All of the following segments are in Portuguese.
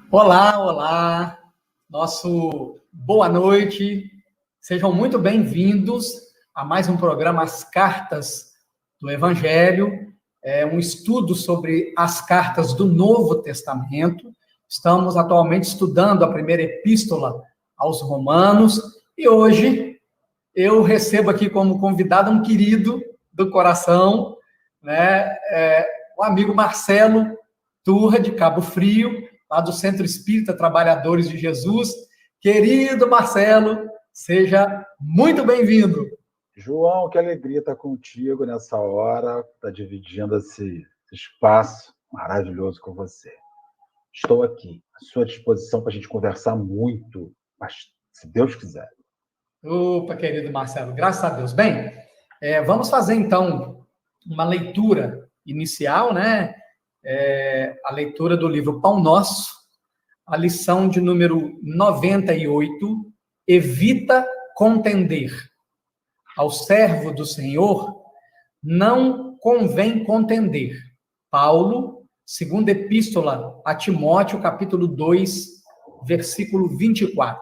Olá, olá, nosso boa noite, sejam muito bem-vindos a mais um programa As Cartas do Evangelho, um estudo sobre as cartas do Novo Testamento. Estamos atualmente estudando a primeira epístola aos Romanos e hoje eu recebo aqui como convidado um querido do coração, o amigo Marcelo Turra, de Cabo Frio, lá do Centro Espírita Trabalhadores de Jesus. Querido Marcelo, seja muito bem-vindo. João, que alegria estar contigo nessa hora, estar dividindo esse espaço maravilhoso com você. Estou aqui, à sua disposição para a gente conversar muito, mas se Deus quiser. Opa, querido Marcelo, graças a Deus. Bem, vamos fazer então uma leitura inicial, a leitura do livro Pão Nosso, a lição de número 98, evita contender. Ao servo do Senhor não convém contender. Paulo, segunda epístola a Timóteo, capítulo 2, versículo 24.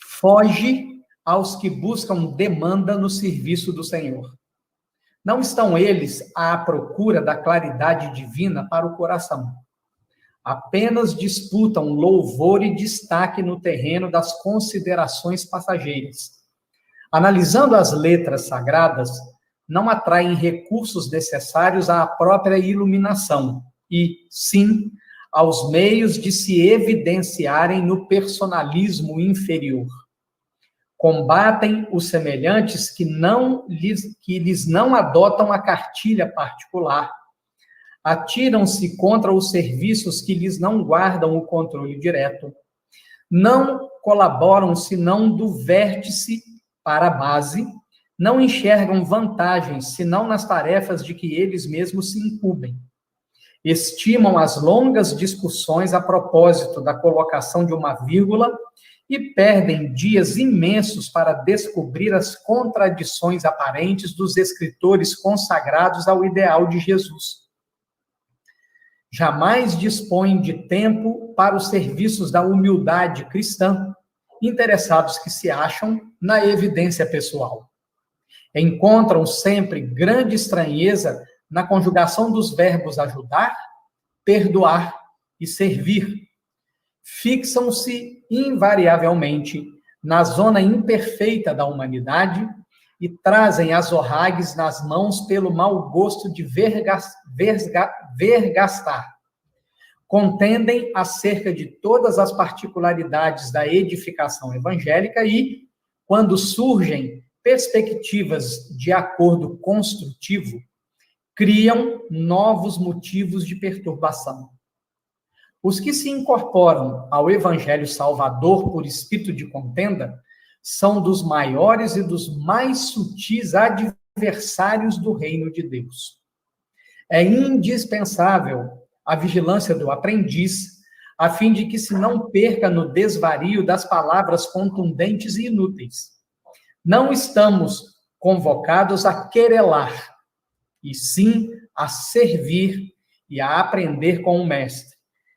Foge aos que buscam demanda no serviço do Senhor. Não estão eles à procura da claridade divina para o coração. Apenas disputam louvor e destaque no terreno das considerações passageiras. Analisando as letras sagradas, não atraem recursos necessários à própria iluminação e, sim, aos meios de se evidenciarem no personalismo inferior. Combatem os semelhantes que lhes não adotam a cartilha particular. Atiram-se contra os serviços que lhes não guardam o controle direto. Não colaboram senão do vértice para a base, não enxergam vantagens senão nas tarefas de que eles mesmos se incumbem. Estimam as longas discussões a propósito da colocação de uma vírgula e perdem dias imensos para descobrir as contradições aparentes dos escritores consagrados ao ideal de Jesus. Jamais dispõem de tempo para os serviços da humildade cristã, interessados que se acham na evidência pessoal. Encontram sempre grande estranheza na conjugação dos verbos ajudar, perdoar e servir. Fixam-se invariavelmente na zona imperfeita da humanidade e trazem azorragues nas mãos pelo mau gosto de vergastar. Contendem acerca de todas as particularidades da edificação evangélica e, quando surgem perspectivas de acordo construtivo, criam novos motivos de perturbação. Os que se incorporam ao Evangelho Salvador por espírito de contenda são dos maiores e dos mais sutis adversários do reino de Deus. É indispensável a vigilância do aprendiz, a fim de que se não perca no desvario das palavras contundentes e inúteis. Não estamos convocados a querelar, e sim a servir e a aprender com o Mestre.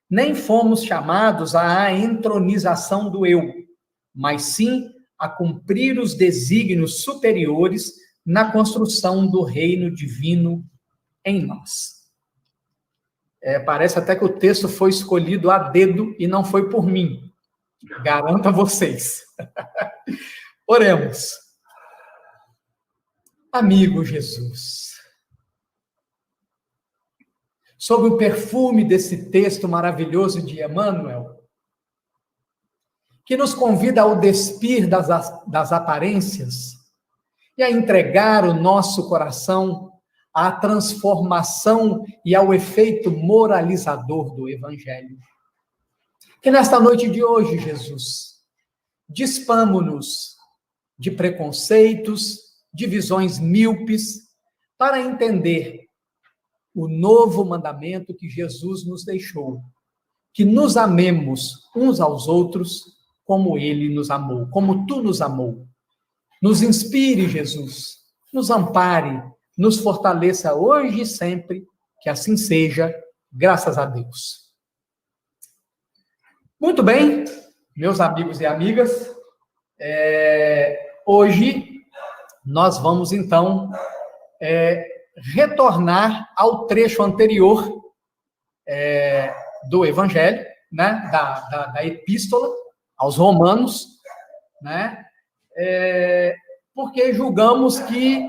Nem fomos chamados à entronização do eu, mas sim a cumprir os desígnios superiores na construção do reino divino em nós. Parece até que o texto foi escolhido a dedo e não foi por mim. Garanto a vocês. Oremos. Amigo Jesus, sob o perfume desse texto maravilhoso de Emmanuel, que nos convida ao despir das aparências e a entregar o nosso coração à transformação e ao efeito moralizador do Evangelho. Que nesta noite de hoje, Jesus, dispamo-nos de preconceitos, de visões míopes, para entender o novo mandamento que Jesus nos deixou, que nos amemos uns aos outros como Ele nos amou, como Tu nos amou. Nos inspire, Jesus, nos ampare, nos fortaleça hoje e sempre, que assim seja, graças a Deus. Muito bem, meus amigos e amigas, hoje nós vamos, então, retornar ao trecho anterior do Evangelho, né, da Epístola aos Romanos, né, porque julgamos que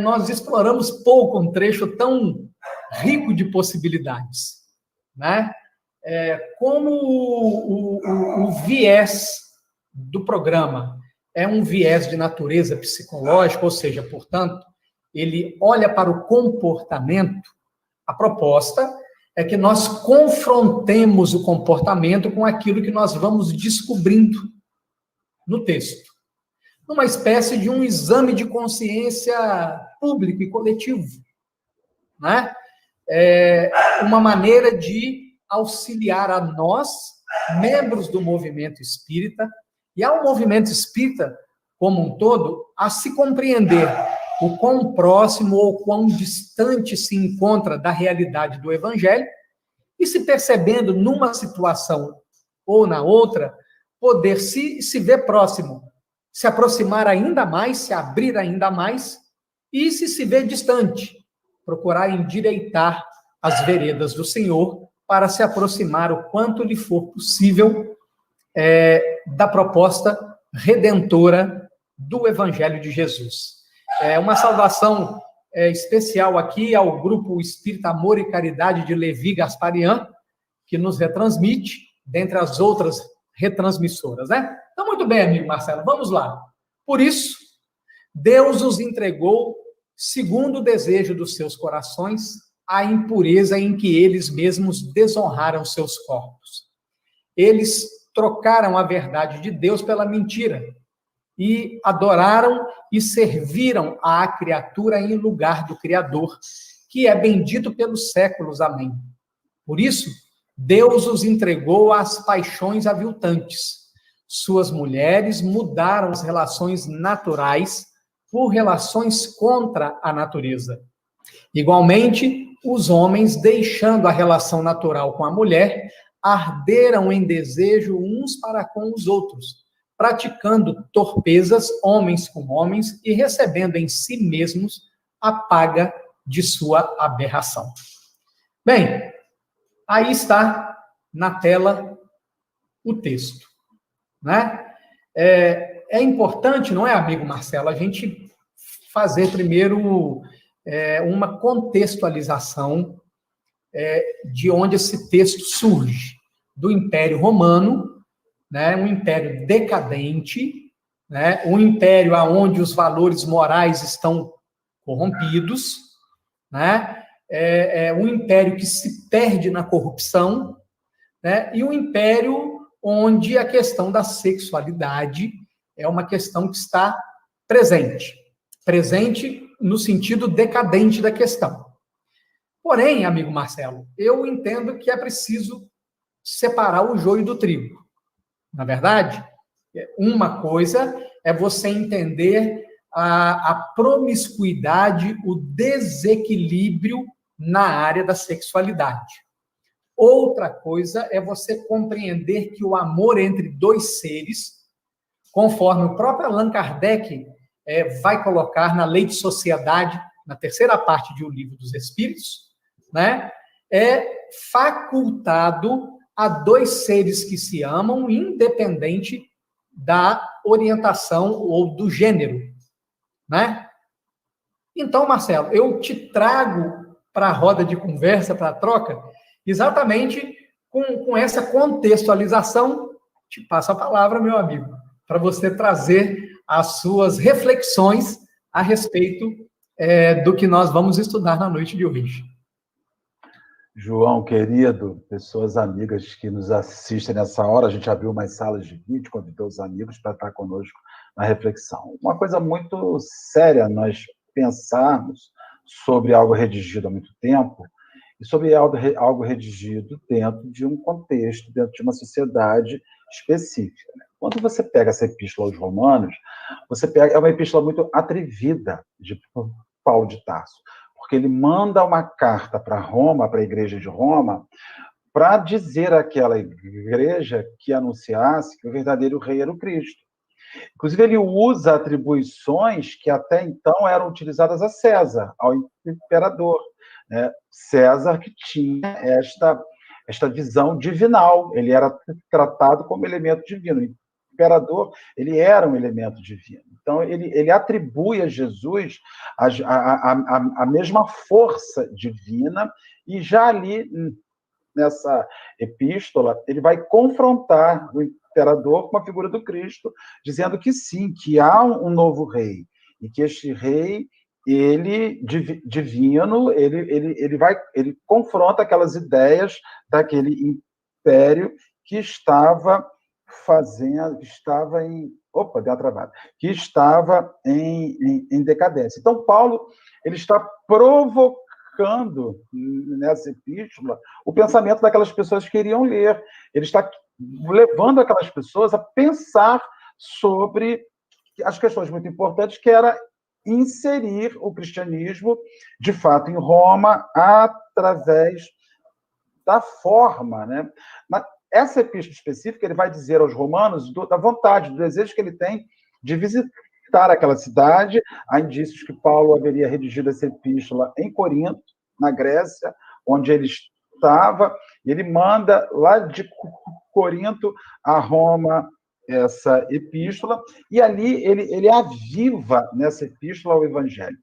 nós exploramos pouco um trecho tão rico de possibilidades, né? Como o viés do programa é um viés de natureza psicológica, ou seja, portanto, ele olha para o comportamento, a proposta é que nós confrontemos o comportamento com aquilo que nós vamos descobrindo no texto. Numa espécie de um exame de consciência público e coletivo, né? Uma maneira de auxiliar a nós, membros do movimento espírita, e ao movimento espírita como um todo, a se compreender o quão próximo ou quão distante se encontra da realidade do Evangelho, e se percebendo numa situação ou na outra, poder se ver próximo, se aproximar ainda mais, se abrir ainda mais, e se ver distante, procurar endireitar as veredas do Senhor para se aproximar o quanto lhe for possível da proposta redentora do Evangelho de Jesus. Uma saudação especial aqui ao Grupo Espírita Amor e Caridade de Levi Gasparian, que nos retransmite, dentre as outras retransmissoras, né? Então, muito bem, amigo Marcelo, vamos lá. Por isso, Deus os entregou, segundo o desejo dos seus corações, a impureza em que eles mesmos desonraram seus corpos. Eles trocaram a verdade de Deus pela mentira e adoraram e serviram à criatura em lugar do Criador, que é bendito pelos séculos. Amém. Por isso, Deus os entregou às paixões aviltantes. Suas mulheres mudaram as relações naturais por relações contra a natureza. Igualmente, os homens, deixando a relação natural com a mulher, arderam em desejo uns para com os outros, praticando torpezas homens com homens e recebendo em si mesmos a paga de sua aberração. Bem, aí está na tela o texto, né? É importante, não é, amigo Marcelo, a gente fazer primeiro uma contextualização de onde esse texto surge, do Império Romano, né, um império decadente, né, um império onde os valores morais estão corrompidos, né, um império que se perde na corrupção, né, e um império onde a questão da sexualidade é uma questão que está presente no sentido decadente da questão. Porém, amigo Marcelo, eu entendo que é preciso separar o joio do trigo. Na verdade, uma coisa é você entender a promiscuidade, o desequilíbrio na área da sexualidade. Outra coisa é você compreender que o amor entre dois seres, conforme o próprio Allan Kardec vai colocar na Lei de Sociedade, na terceira parte de O Livro dos Espíritos, né, é facultado a dois seres que se amam, independente da orientação ou do gênero, né? Então, Marcelo, eu te trago para a roda de conversa, para a troca, exatamente com essa contextualização. Te passo a palavra, meu amigo, para você trazer as suas reflexões a respeito do que nós vamos estudar na noite de hoje. João, querido, pessoas amigas que nos assistem nessa hora, a gente abriu umas salas de vídeo, convidou os amigos para estar conosco na reflexão. Uma coisa muito séria nós pensarmos sobre algo redigido há muito tempo e sobre algo redigido dentro de um contexto, dentro de uma sociedade específica. Quando você pega essa epístola aos Romanos, é uma epístola muito atrevida de Paulo de Tarso, porque ele manda uma carta para Roma, para a igreja de Roma, para dizer àquela igreja que anunciasse que o verdadeiro rei era o Cristo. Inclusive, ele usa atribuições que até então eram utilizadas a César, ao imperador, né? César que tinha esta visão divinal, ele era tratado como elemento divino. O imperador, ele era um elemento divino. Então, ele atribui a Jesus a mesma força divina, e já ali, nessa epístola, ele vai confrontar o imperador com a figura do Cristo, dizendo que sim, que há um novo rei, e que este rei, ele divino, ele confronta aquelas ideias daquele império que estava em decadência. Então, Paulo, ele está provocando nessa epístola o pensamento daquelas pessoas que iriam ler. Ele está levando aquelas pessoas a pensar sobre as questões muito importantes, que era inserir o cristianismo, de fato, em Roma, através da forma, né? Essa epístola específica, ele vai dizer aos romanos da vontade, do desejo que ele tem de visitar aquela cidade. Há indícios que Paulo haveria redigido essa epístola em Corinto, na Grécia, onde ele estava, e ele manda lá de Corinto a Roma essa epístola, e ali ele aviva nessa epístola o evangelho.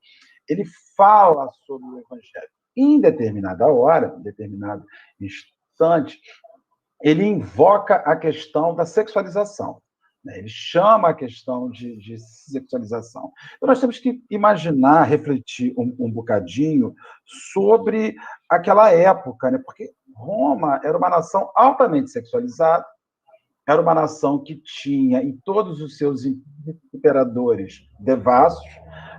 Ele fala sobre o evangelho. Em determinada hora, em determinado instante, ele invoca a questão da sexualização. Ele chama a questão de sexualização. Então, nós temos que imaginar, refletir um bocadinho sobre aquela época, né? Porque Roma era uma nação altamente sexualizada, era uma nação que tinha em todos os seus imperadores devassos,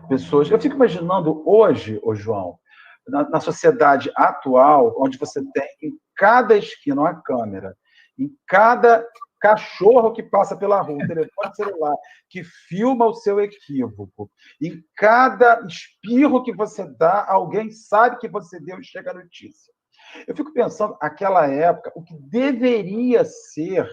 pessoas... Eu fico imaginando hoje, João, na sociedade atual, onde você tem em cada esquina uma câmera, em cada cachorro que passa pela rua, telefone celular, que filma o seu equívoco, em cada espirro que você dá, alguém sabe que você deu e chega a notícia. Eu fico pensando, naquela época, o que deveria ser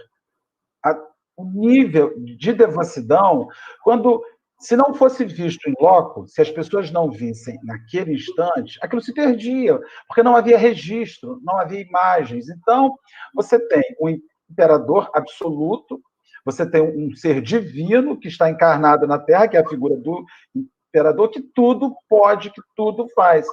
o nível de devassidão, quando, se não fosse visto em loco, se as pessoas não vissem naquele instante, aquilo se perdia, porque não havia registro, não havia imagens. Então, você tem um imperador absoluto, você tem um ser divino que está encarnado na Terra, que é a figura do imperador, que tudo pode, que tudo faz.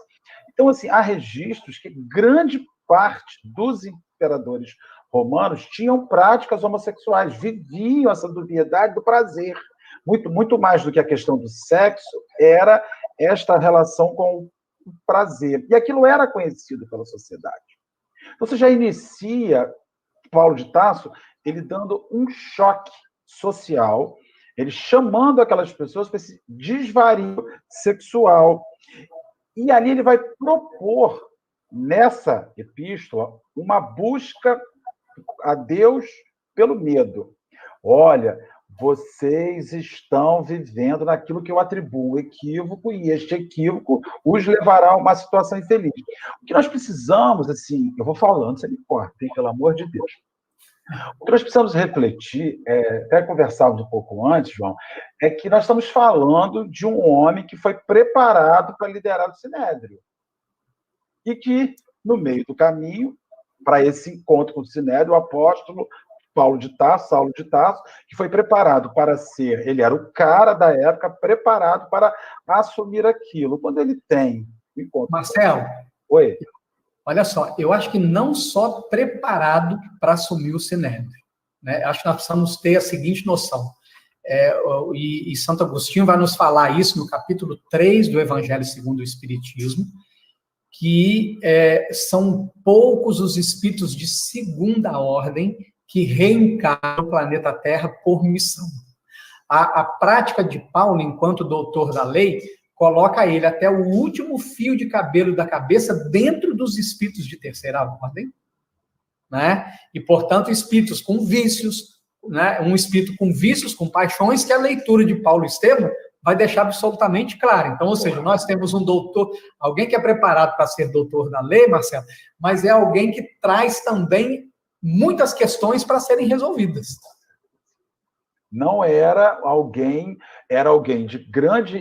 Então, assim, há registros que grande parte dos imperadores romanos tinham práticas homossexuais, viviam essa dubiedade do prazer. Muito mais do que a questão do sexo, era esta relação com o prazer. E aquilo era conhecido pela sociedade. Então, você já inicia Paulo de Tarso, ele dando um choque social, ele chamando aquelas pessoas para esse desvario sexual. E ali ele vai propor, nessa epístola, uma busca a Deus pelo medo. Olha, vocês estão vivendo naquilo que eu atribuo equívoco, e este equívoco os levará a uma situação infeliz. O que nós precisamos, assim, eu vou falando, você me corta, pelo amor de Deus. O que nós precisamos refletir, até conversávamos um pouco antes, João, é que nós estamos falando de um homem que foi preparado para liderar o Sinédrio. E que, no meio do caminho, para esse encontro com o Sinédrio, o apóstolo Saulo de Tarso, que foi preparado para ser, ele era o cara da época, preparado para assumir aquilo. Quando ele tem o encontro... Marcelo, oi. Olha só, eu acho que não só preparado para assumir o Sinédrio, né? Acho que nós precisamos ter a seguinte noção, e Santo Agostinho vai nos falar isso no capítulo 3 do Evangelho segundo o Espiritismo, que são poucos os espíritos de segunda ordem que reencarnam o planeta Terra por missão. A prática de Paulo, enquanto doutor da lei, coloca ele até o último fio de cabelo da cabeça dentro dos espíritos de terceira ordem, né? E, portanto, espíritos com vícios, né? Um espírito com vícios, com paixões, que a leitura de Paulo Estevam vai deixar absolutamente claro. Então, ou seja, nós temos um doutor, alguém que é preparado para ser doutor da lei, Marcelo, mas é alguém que traz também muitas questões para serem resolvidas. Não era alguém de grande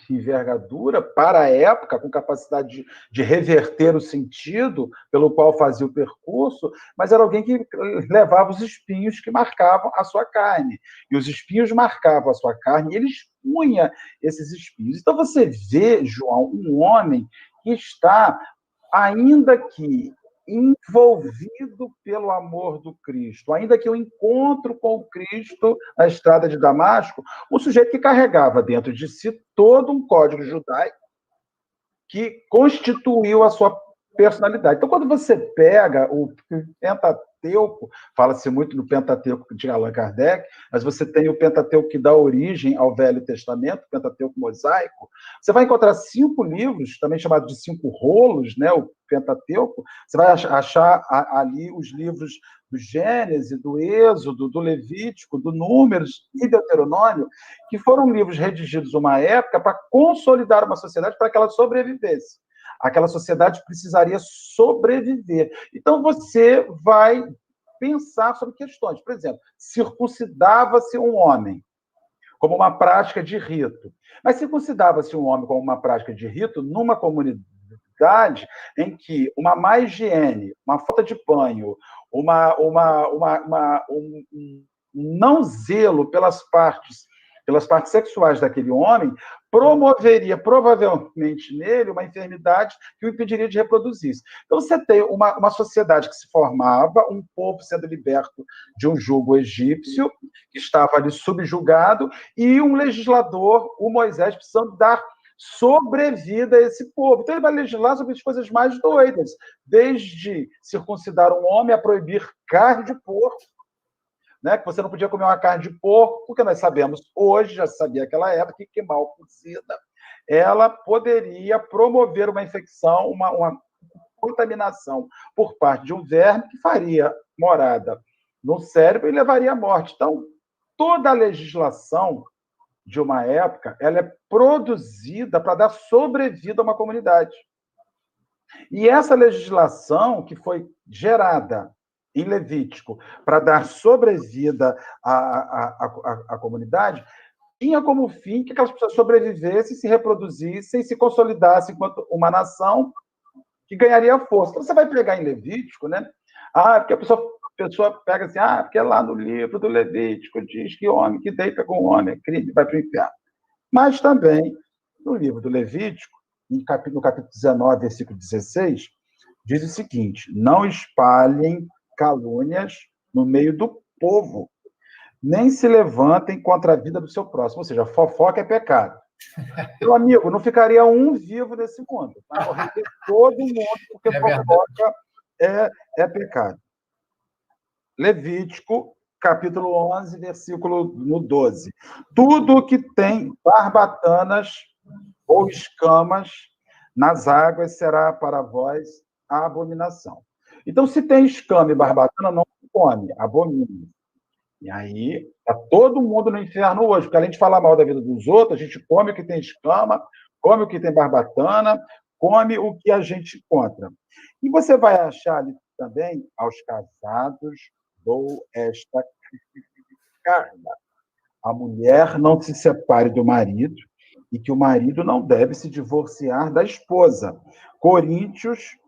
envergadura para a época, com capacidade de reverter o sentido pelo qual fazia o percurso, mas era alguém que levava os espinhos que marcavam a sua carne. E os espinhos marcavam a sua carne e ele expunha esses espinhos. Então você vê, João, um homem que está, ainda que envolvido pelo amor do Cristo, ainda que o encontro com o Cristo na estrada de Damasco, o sujeito que carregava dentro de si todo um código judaico que constituiu a sua personalidade. Então, quando você pega o Pentateuco, fala-se muito no Pentateuco de Allan Kardec, mas você tem o Pentateuco que dá origem ao Velho Testamento, o Pentateuco mosaico, você vai encontrar 5 livros, também chamados de 5 rolos, né, o Pentateuco, você vai achar ali os livros do Gênesis, do Êxodo, do Levítico, do Números e Deuteronômio, que foram livros redigidos numa época para consolidar uma sociedade para que ela sobrevivesse. Aquela sociedade precisaria sobreviver. Então, você vai pensar sobre questões. Por exemplo, circuncidava-se um homem como uma prática de rito. Mas circuncidava-se um homem como uma prática de rito numa comunidade em que uma má higiene, uma falta de banho, um não zelo pelas partes sexuais daquele homem, promoveria provavelmente nele uma enfermidade que o impediria de reproduzir-se. Então você tem uma sociedade que se formava, um povo sendo liberto de um jugo egípcio, que estava ali subjugado, e um legislador, o Moisés, precisando dar sobrevida a esse povo. Então ele vai legislar sobre as coisas mais doidas, desde circuncidar um homem a proibir carne de porco, né, que você não podia comer uma carne de porco, porque nós sabemos hoje, já se sabia naquela época, que mal cozida, ela poderia promover uma infecção, uma contaminação por parte de um verme que faria morada no cérebro e levaria à morte. Então, toda a legislação de uma época, ela é produzida para dar sobrevida a uma comunidade. E essa legislação que foi gerada em Levítico para dar sobrevida à comunidade, tinha como fim que aquelas pessoas sobrevivessem, se reproduzissem, se consolidassem enquanto uma nação que ganharia força. Então, você vai pegar em Levítico, né? Porque a pessoa pega assim, porque lá no livro do Levítico diz que homem que deita com homem é crime, vai para o inferno. Mas também, no livro do Levítico, no capítulo 19, versículo 16, diz o seguinte: não espalhem calúnias no meio do povo, nem se levantem contra a vida do seu próximo. Ou seja, fofoca é pecado. Meu amigo, não ficaria um vivo nesse mundo. Vai morrer todo mundo, porque fofoca é pecado. Levítico, capítulo 11, versículo no 12. Tudo que tem barbatanas ou escamas nas águas será para vós a abominação. Então, se tem escama e barbatana, não come, abomina. E aí, está todo mundo no inferno hoje, porque além de falar mal da vida dos outros, a gente come o que tem escama, come o que tem barbatana, come o que a gente encontra. E você vai achar ali também, aos casados, dou esta carga. A mulher não se separe do marido e que o marido não deve se divorciar da esposa. Coríntios,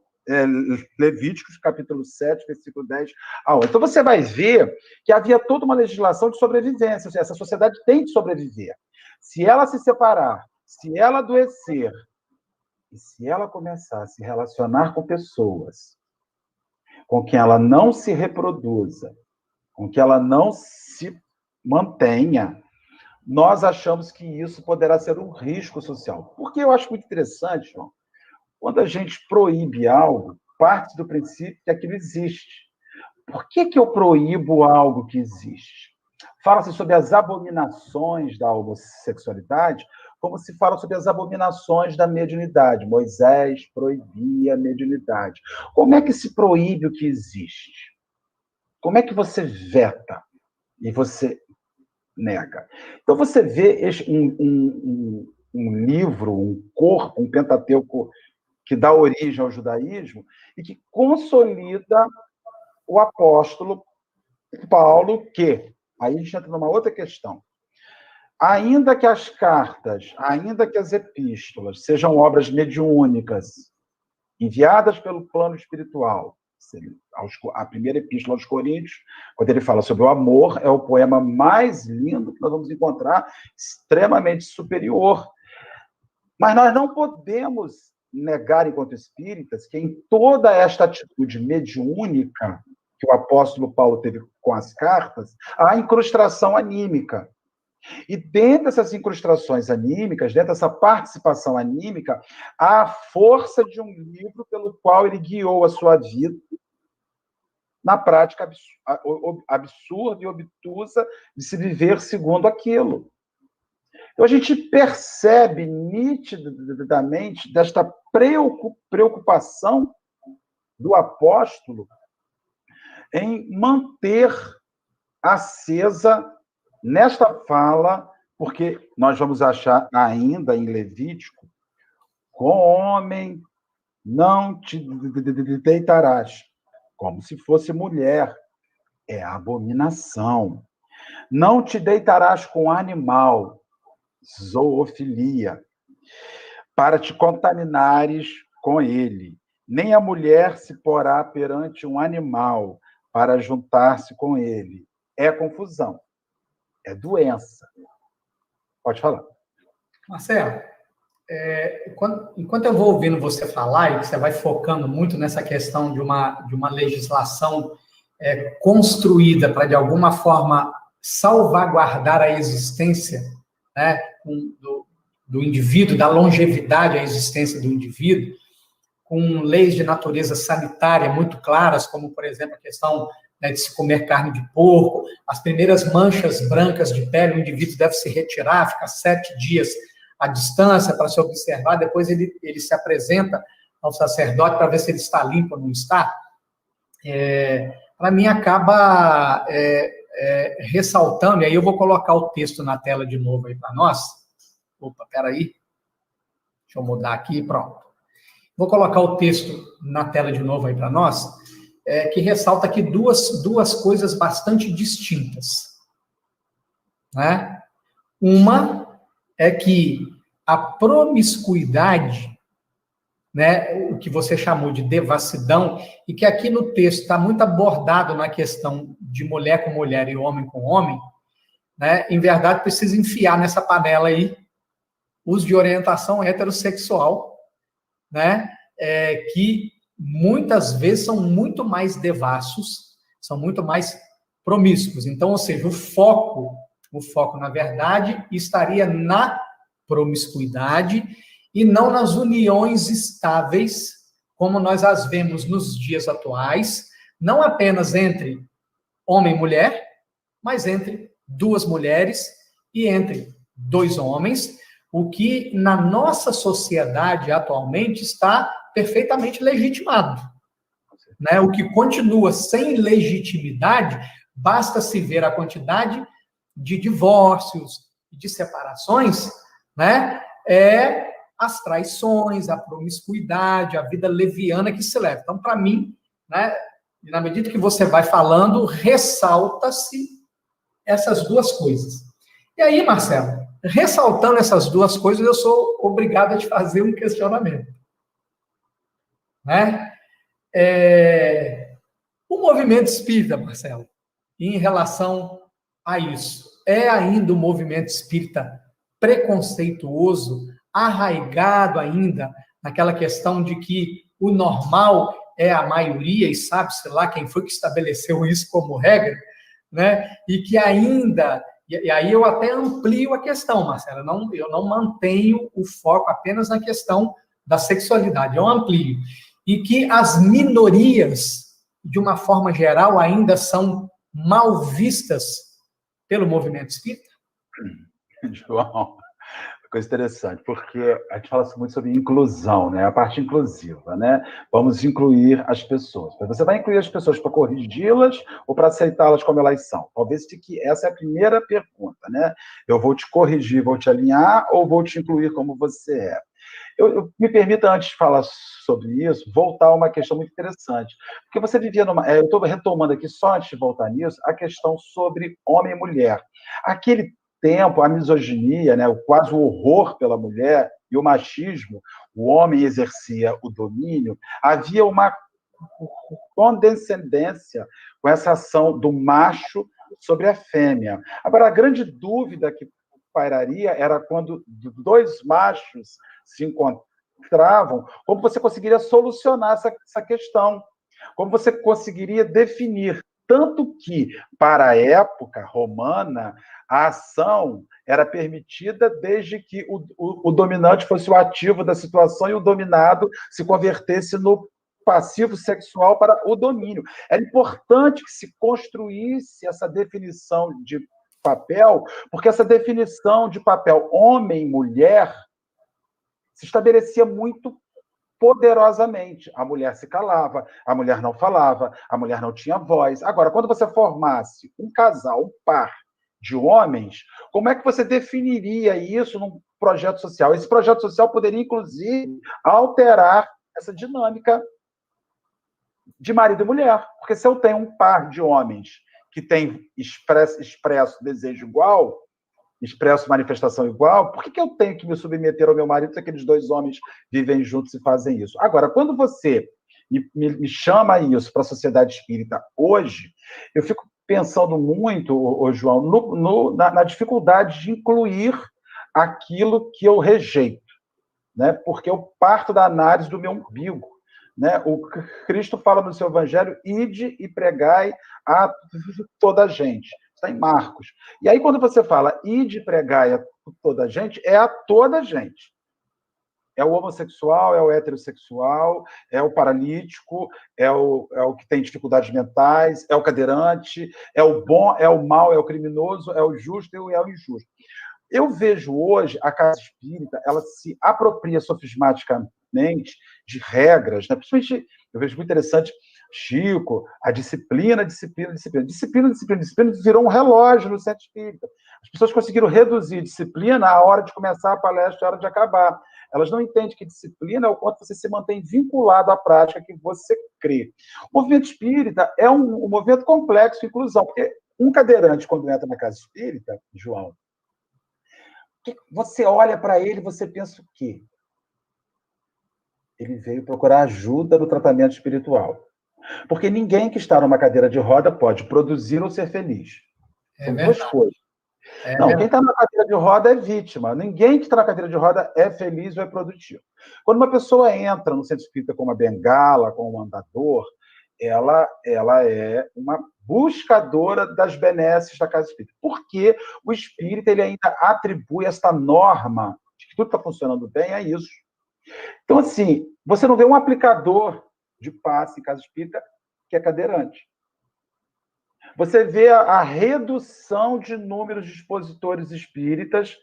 Levíticos, capítulo 7, versículo 10 a 11. Então, você vai ver que havia toda uma legislação de sobrevivência. Essa sociedade tem de sobreviver. Se ela se separar, se ela adoecer, e se ela começar a se relacionar com pessoas com quem ela não se reproduza, com que ela não se mantenha, nós achamos que isso poderá ser um risco social. Porque eu acho muito interessante, João, quando a gente proíbe algo, parte do princípio que aquilo existe. Por que eu proíbo algo que existe? Fala-se sobre as abominações da homossexualidade, como se fala sobre as abominações da mediunidade. Moisés proibia a mediunidade. Como é que se proíbe o que existe? Como é que você veta? E você nega. Então você vê um livro, um corpo, um Pentateuco que dá origem ao judaísmo e que consolida o apóstolo Paulo, que aí a gente entra numa outra questão. Ainda que as cartas, ainda que as epístolas sejam obras mediúnicas, enviadas pelo plano espiritual, a primeira epístola aos Coríntios, quando ele fala sobre o amor, é o poema mais lindo que nós vamos encontrar, extremamente superior. Mas nós não podemos negar, enquanto espíritas, que em toda esta atitude mediúnica que o apóstolo Paulo teve com as cartas, há incrustação anímica. E dentro dessas incrustações anímicas, dentro dessa participação anímica, há a força de um livro pelo qual ele guiou a sua vida na prática absurda e obtusa de se viver segundo aquilo. Então, a gente percebe nitidamente desta preocupação do apóstolo em manter acesa nesta fala, porque nós vamos achar ainda em Levítico, com homem não te deitarás, como se fosse mulher, é abominação. Não te deitarás com animal, zoofilia, para te contaminares com ele. Nem a mulher se porá perante um animal para juntar-se com ele. É confusão. É doença. Pode falar. Marcelo, enquanto eu vou ouvindo você falar, e você vai focando muito nessa questão de uma legislação construída para, de alguma forma, salvaguardar a existência, né, do indivíduo, da longevidade à existência do indivíduo, com leis de natureza sanitária muito claras, como, por exemplo, a questão de se comer carne de porco, as primeiras manchas brancas de pele, o indivíduo deve se retirar, ficar 7 dias à distância para se observar, depois ele se apresenta ao sacerdote para ver se ele está limpo ou não está. Para mim, acaba ressaltando, e aí eu vou colocar o texto na tela de novo aí para nós. Opa, peraí. Deixa eu mudar aqui, pronto. Vou colocar o texto na tela de novo aí para nós, que ressalta aqui duas coisas bastante distintas. Né? Uma é que a promiscuidade, né, o que você chamou de devassidão, e que aqui no texto está muito abordado na questão de mulher com mulher e homem com homem, né, em verdade precisa enfiar nessa panela aí os de orientação heterossexual, né, que muitas vezes são muito mais devassos, são muito mais promíscuos. Então, ou seja, o foco, na verdade, estaria na promiscuidade e não nas uniões estáveis, como nós as vemos nos dias atuais, não apenas entre homem e mulher, mas entre 2 mulheres e entre 2 homens, o que na nossa sociedade atualmente está perfeitamente legitimado. Né? O que continua sem legitimidade, basta se ver a quantidade de divórcios, de separações, né? As traições, a promiscuidade, a vida leviana que se leva. Então, para mim, né, na medida que você vai falando, ressalta-se essas 2 coisas. E aí, Marcelo, ressaltando essas 2 coisas, eu sou obrigado a te fazer um questionamento. Né? O movimento espírita, Marcelo, em relação a isso, é ainda um movimento espírita preconceituoso, arraigado ainda naquela questão de que o normal é a maioria, e sabe-se lá quem foi que estabeleceu isso como regra, né? E que ainda, e aí eu até amplio a questão, Marcelo, eu não mantenho o foco apenas na questão da sexualidade, eu amplio. E que as minorias, de uma forma geral, ainda são mal vistas pelo movimento espírita? João, Coisa interessante, porque a gente fala muito sobre inclusão, né? A parte inclusiva, né? Vamos incluir as pessoas. Mas você vai incluir as pessoas para corrigi-las ou para aceitá-las como elas são? Talvez que essa é a primeira pergunta, né? Eu vou te corrigir, vou te alinhar ou vou te incluir como você é? Me permita, antes de falar sobre isso, voltar a uma questão muito interessante. Porque você vivia numa... eu estou retomando aqui, só antes de voltar nisso, a questão sobre homem e mulher. Aquele tempo, a misoginia, né, quase o horror pela mulher e o machismo, o homem exercia o domínio, havia uma condescendência com essa ação do macho sobre a fêmea. Agora, a grande dúvida que pairaria era quando dois machos se encontravam, como você conseguiria solucionar essa questão, como você conseguiria definir. Tanto que, para a época romana, a ação era permitida desde que o dominante fosse o ativo da situação e o dominado se convertesse no passivo sexual para o domínio. Era importante que se construísse essa definição de papel, porque essa definição de papel homem e mulher se estabelecia muito poderosamente. A mulher se calava, a mulher não falava, a mulher não tinha voz. Agora, quando você formasse um casal, um par de homens, como é que você definiria isso num projeto social? Esse projeto social poderia, inclusive, alterar essa dinâmica de marido e mulher. Porque se eu tenho um par de homens que tem expresso desejo igual, expresso manifestação igual, por que eu tenho que me submeter ao meu marido se aqueles dois homens vivem juntos e fazem isso? Agora, quando você me chama isso para a sociedade espírita hoje, eu fico pensando muito, João, na dificuldade de incluir aquilo que eu rejeito, né? Porque eu parto da análise do meu umbigo. Né? O Cristo fala no seu evangelho: ide e pregai a toda a gente. Está em Marcos. E aí, quando você fala ide e pregai a toda a gente, é a toda a gente. É o homossexual, é o heterossexual, é o paralítico, é o que tem dificuldades mentais, é o cadeirante, é o bom, é o mau, é o criminoso, é o justo e é o injusto. Eu vejo hoje a casa espírita, ela se apropria sofismaticamente de regras, né? Principalmente, eu vejo muito interessante, Chico, a disciplina virou um relógio no centro espírita. As pessoas conseguiram reduzir disciplina à hora de começar a palestra, à hora de acabar. Elas não entendem que disciplina é o quanto você se mantém vinculado à prática que você crê. O movimento espírita é um movimento complexo de inclusão, porque um cadeirante, quando entra na casa espírita, João, você olha para ele e você pensa o quê? Ele veio procurar ajuda no tratamento espiritual. Porque ninguém que está numa cadeira de roda pode produzir ou ser feliz. São duas coisas. Não, quem está na cadeira de roda é vítima. Ninguém que está na cadeira de roda é feliz ou é produtivo. Quando uma pessoa entra no centro espírita com uma bengala, com um andador, ela é uma buscadora das benesses da casa espírita. Porque o espírita ele ainda atribui esta norma de que tudo está funcionando bem a isso. Então, assim, você não vê um aplicador de passe em casa espírita que é cadeirante. Você vê a redução de números de expositores espíritas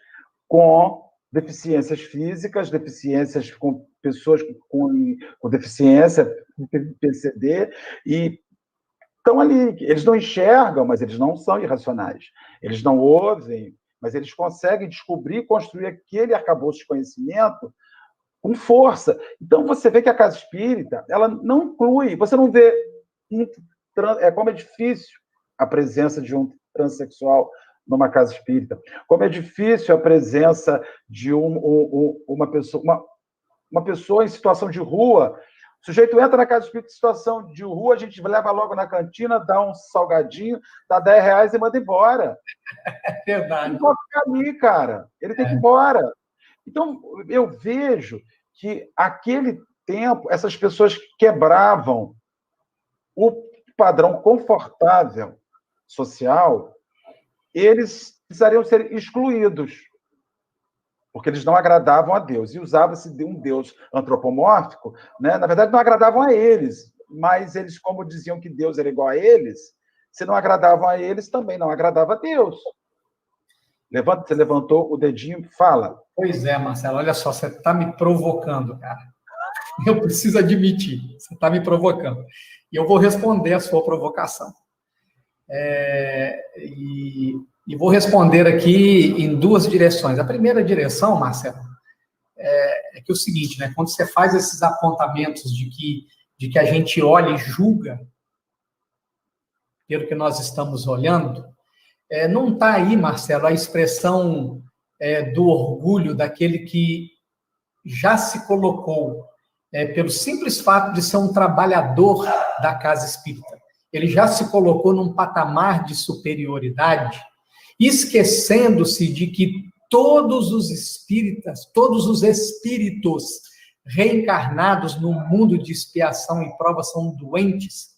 com deficiências físicas, deficiências com pessoas com deficiência, PCD, e estão ali. Eles não enxergam, mas eles não são irracionais. Eles não ouvem, mas eles conseguem descobrir e construir aquele arcabouço de conhecimento com força. Então, você vê que a casa espírita, ela não inclui, você não vê, como é difícil a presença de um transexual numa casa espírita, como é difícil a presença de uma pessoa em situação de rua. O sujeito entra na casa espírita em situação de rua, a gente leva logo na cantina, dá um salgadinho, dá R$10 e manda embora. É verdade. Ele não pode ficar ali, cara. Ele tem que ir embora. Então, eu vejo que, aquele tempo, essas pessoas quebravam o padrão confortável social, eles precisariam ser excluídos, porque eles não agradavam a Deus. E usava-se de um Deus antropomórfico, né? Na verdade, não agradavam a eles, mas eles, como diziam que Deus era igual a eles, se não agradavam a eles, também não agradava a Deus. Você levantou o dedinho, fala. Pois é, Marcelo, olha só, você está me provocando, cara. Eu preciso admitir, você está me provocando. E eu vou responder a sua provocação. E vou responder aqui em duas direções. A primeira direção, Marcelo, é que é o seguinte, né? Quando você faz esses apontamentos de que a gente olha e julga pelo que nós estamos olhando, não está aí, Marcelo, a expressão do orgulho daquele que já se colocou, pelo simples fato de ser um trabalhador da casa espírita. Ele já se colocou num patamar de superioridade, esquecendo-se de que todos os espíritos reencarnados no mundo de expiação e prova são doentes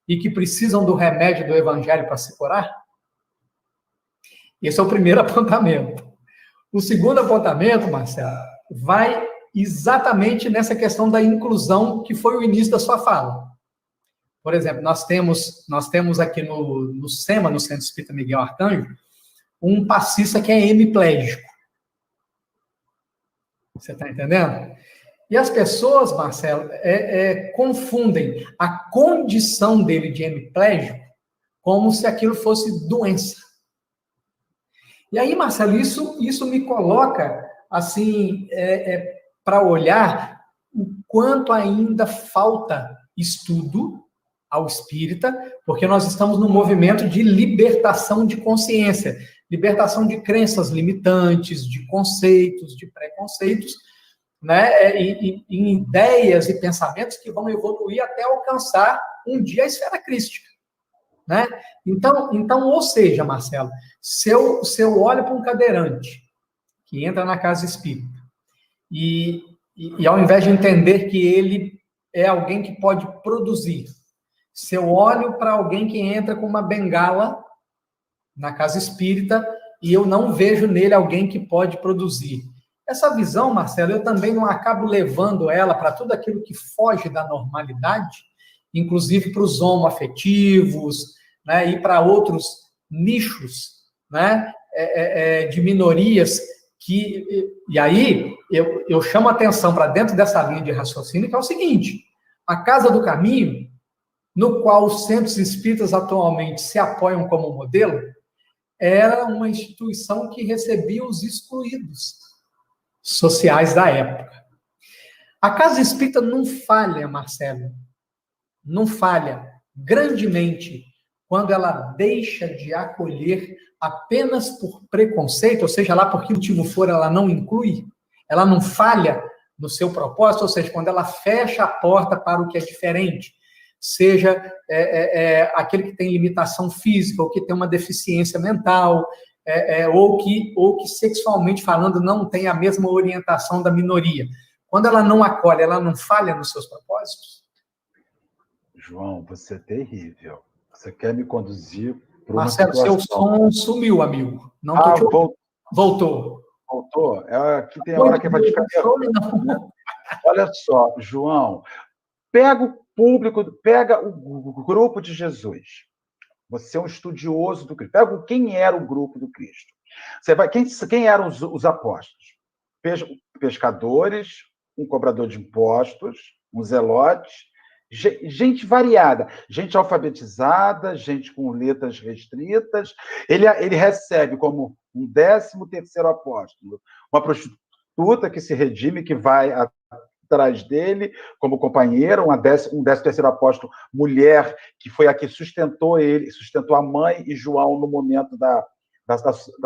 e que precisam do remédio do evangelho para se curar? Esse é o primeiro apontamento. O segundo apontamento, Marcelo, vai exatamente nessa questão da inclusão, que foi o início da sua fala. Por exemplo, nós temos aqui no SEMA, no Centro Espírita Miguel Arcanjo, um passista que é hemiplégico. Você está entendendo? E as pessoas, Marcelo, confundem a condição dele de hemiplégico como se aquilo fosse doença. E aí, Marcelo, isso me coloca, assim, para olhar o quanto ainda falta estudo ao espírita, porque nós estamos num movimento de libertação de consciência, libertação de crenças limitantes, de conceitos, de preconceitos, né, e ideias e pensamentos que vão evoluir até alcançar um dia a esfera crística, né? Então, ou seja, Marcelo, se eu olho para um cadeirante que entra na casa espírita e ao invés de entender que ele é alguém que pode produzir, se eu olho para alguém que entra com uma bengala na casa espírita e eu não vejo nele alguém que pode produzir, essa visão, Marcelo, eu também não acabo levando ela para tudo aquilo que foge da normalidade, inclusive para os homoafetivos, né, e para outros nichos, né, de minorias e aí eu chamo a atenção para dentro dessa linha de raciocínio, que é o seguinte: a Casa do Caminho, no qual os centros espíritas atualmente se apoiam como modelo, era uma instituição que recebia os excluídos sociais da época. A Casa Espírita não falha, Marcelo, não falha grandemente quando ela deixa de acolher apenas por preconceito, ou seja, lá por que motivo for, ela não inclui, ela não falha no seu propósito, ou seja, quando ela fecha a porta para o que é diferente, seja aquele que tem limitação física, ou que tem uma deficiência mental, ou que sexualmente falando não tem a mesma orientação da minoria. Quando ela não acolhe, ela não falha nos seus propósitos? João, você é terrível. Você quer me conduzir para uma Marcelo, situação... seu som sumiu, amigo. Não tô te ouvindo. Voltou. Voltou? Aqui tem a hora que vai ficar nervoso. Olha só, João, pega o público, pega o grupo de Jesus. Você é um estudioso do Cristo. Pega quem era o grupo do Cristo. Você vai, quem eram os apóstolos? Pescadores, um cobrador de impostos, um zelote, gente variada, gente alfabetizada, gente com letras restritas. Ele recebe como um 13º apóstolo uma prostituta que se redime, que vai atrás dele como companheira, um 13º apóstolo, mulher, que foi a que sustentou ele, sustentou a mãe e João no momento da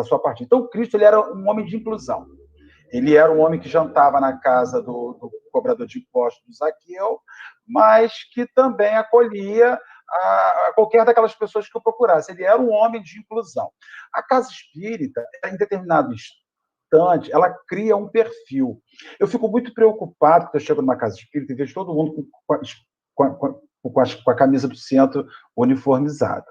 sua partida. Então, Cristo ele era um homem de inclusão. Ele era um homem que jantava na casa do cobrador de impostos, do Zaqueu, mas que também acolhia a qualquer daquelas pessoas que o procurasse. Ele era um homem de inclusão. A casa espírita, em determinado instante, ela cria um perfil. Eu fico muito preocupado quando eu chego numa casa espírita e vejo todo mundo com a camisa do centro uniformizada.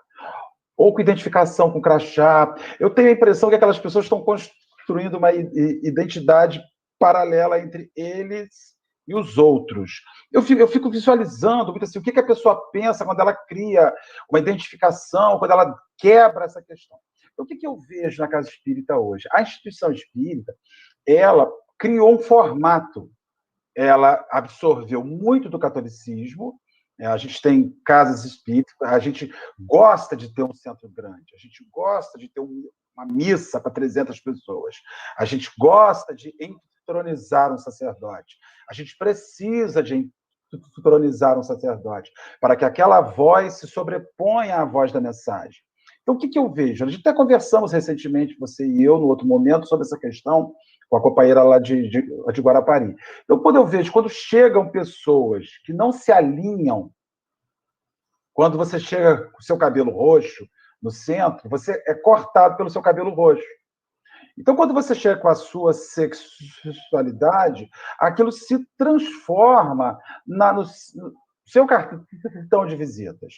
Ou com identificação, com crachá. Eu tenho a impressão que aquelas pessoas estão construindo uma identidade paralela entre eles e os outros. Eu fico visualizando muito assim, o que a pessoa pensa quando ela cria uma identificação, quando ela quebra essa questão. Então, o que eu vejo na casa espírita hoje? A instituição espírita, ela criou um formato, ela absorveu muito do catolicismo, a gente tem casas espíritas, a gente gosta de ter um centro grande, a gente gosta de ter uma missa para 300 pessoas, a gente gosta de entronizar um sacerdote, a gente precisa de entronizar um sacerdote para que aquela voz se sobreponha à voz da mensagem. Então, o que eu vejo? A gente até conversamos recentemente, você e eu, no outro momento, sobre essa questão, com a companheira lá de Guarapari. Então, quando chegam pessoas que não se alinham, quando você chega com o seu cabelo roxo no centro, você é cortado pelo seu cabelo roxo. Então, quando você chega com a sua sexualidade, aquilo se transforma no seu cartão de visitas.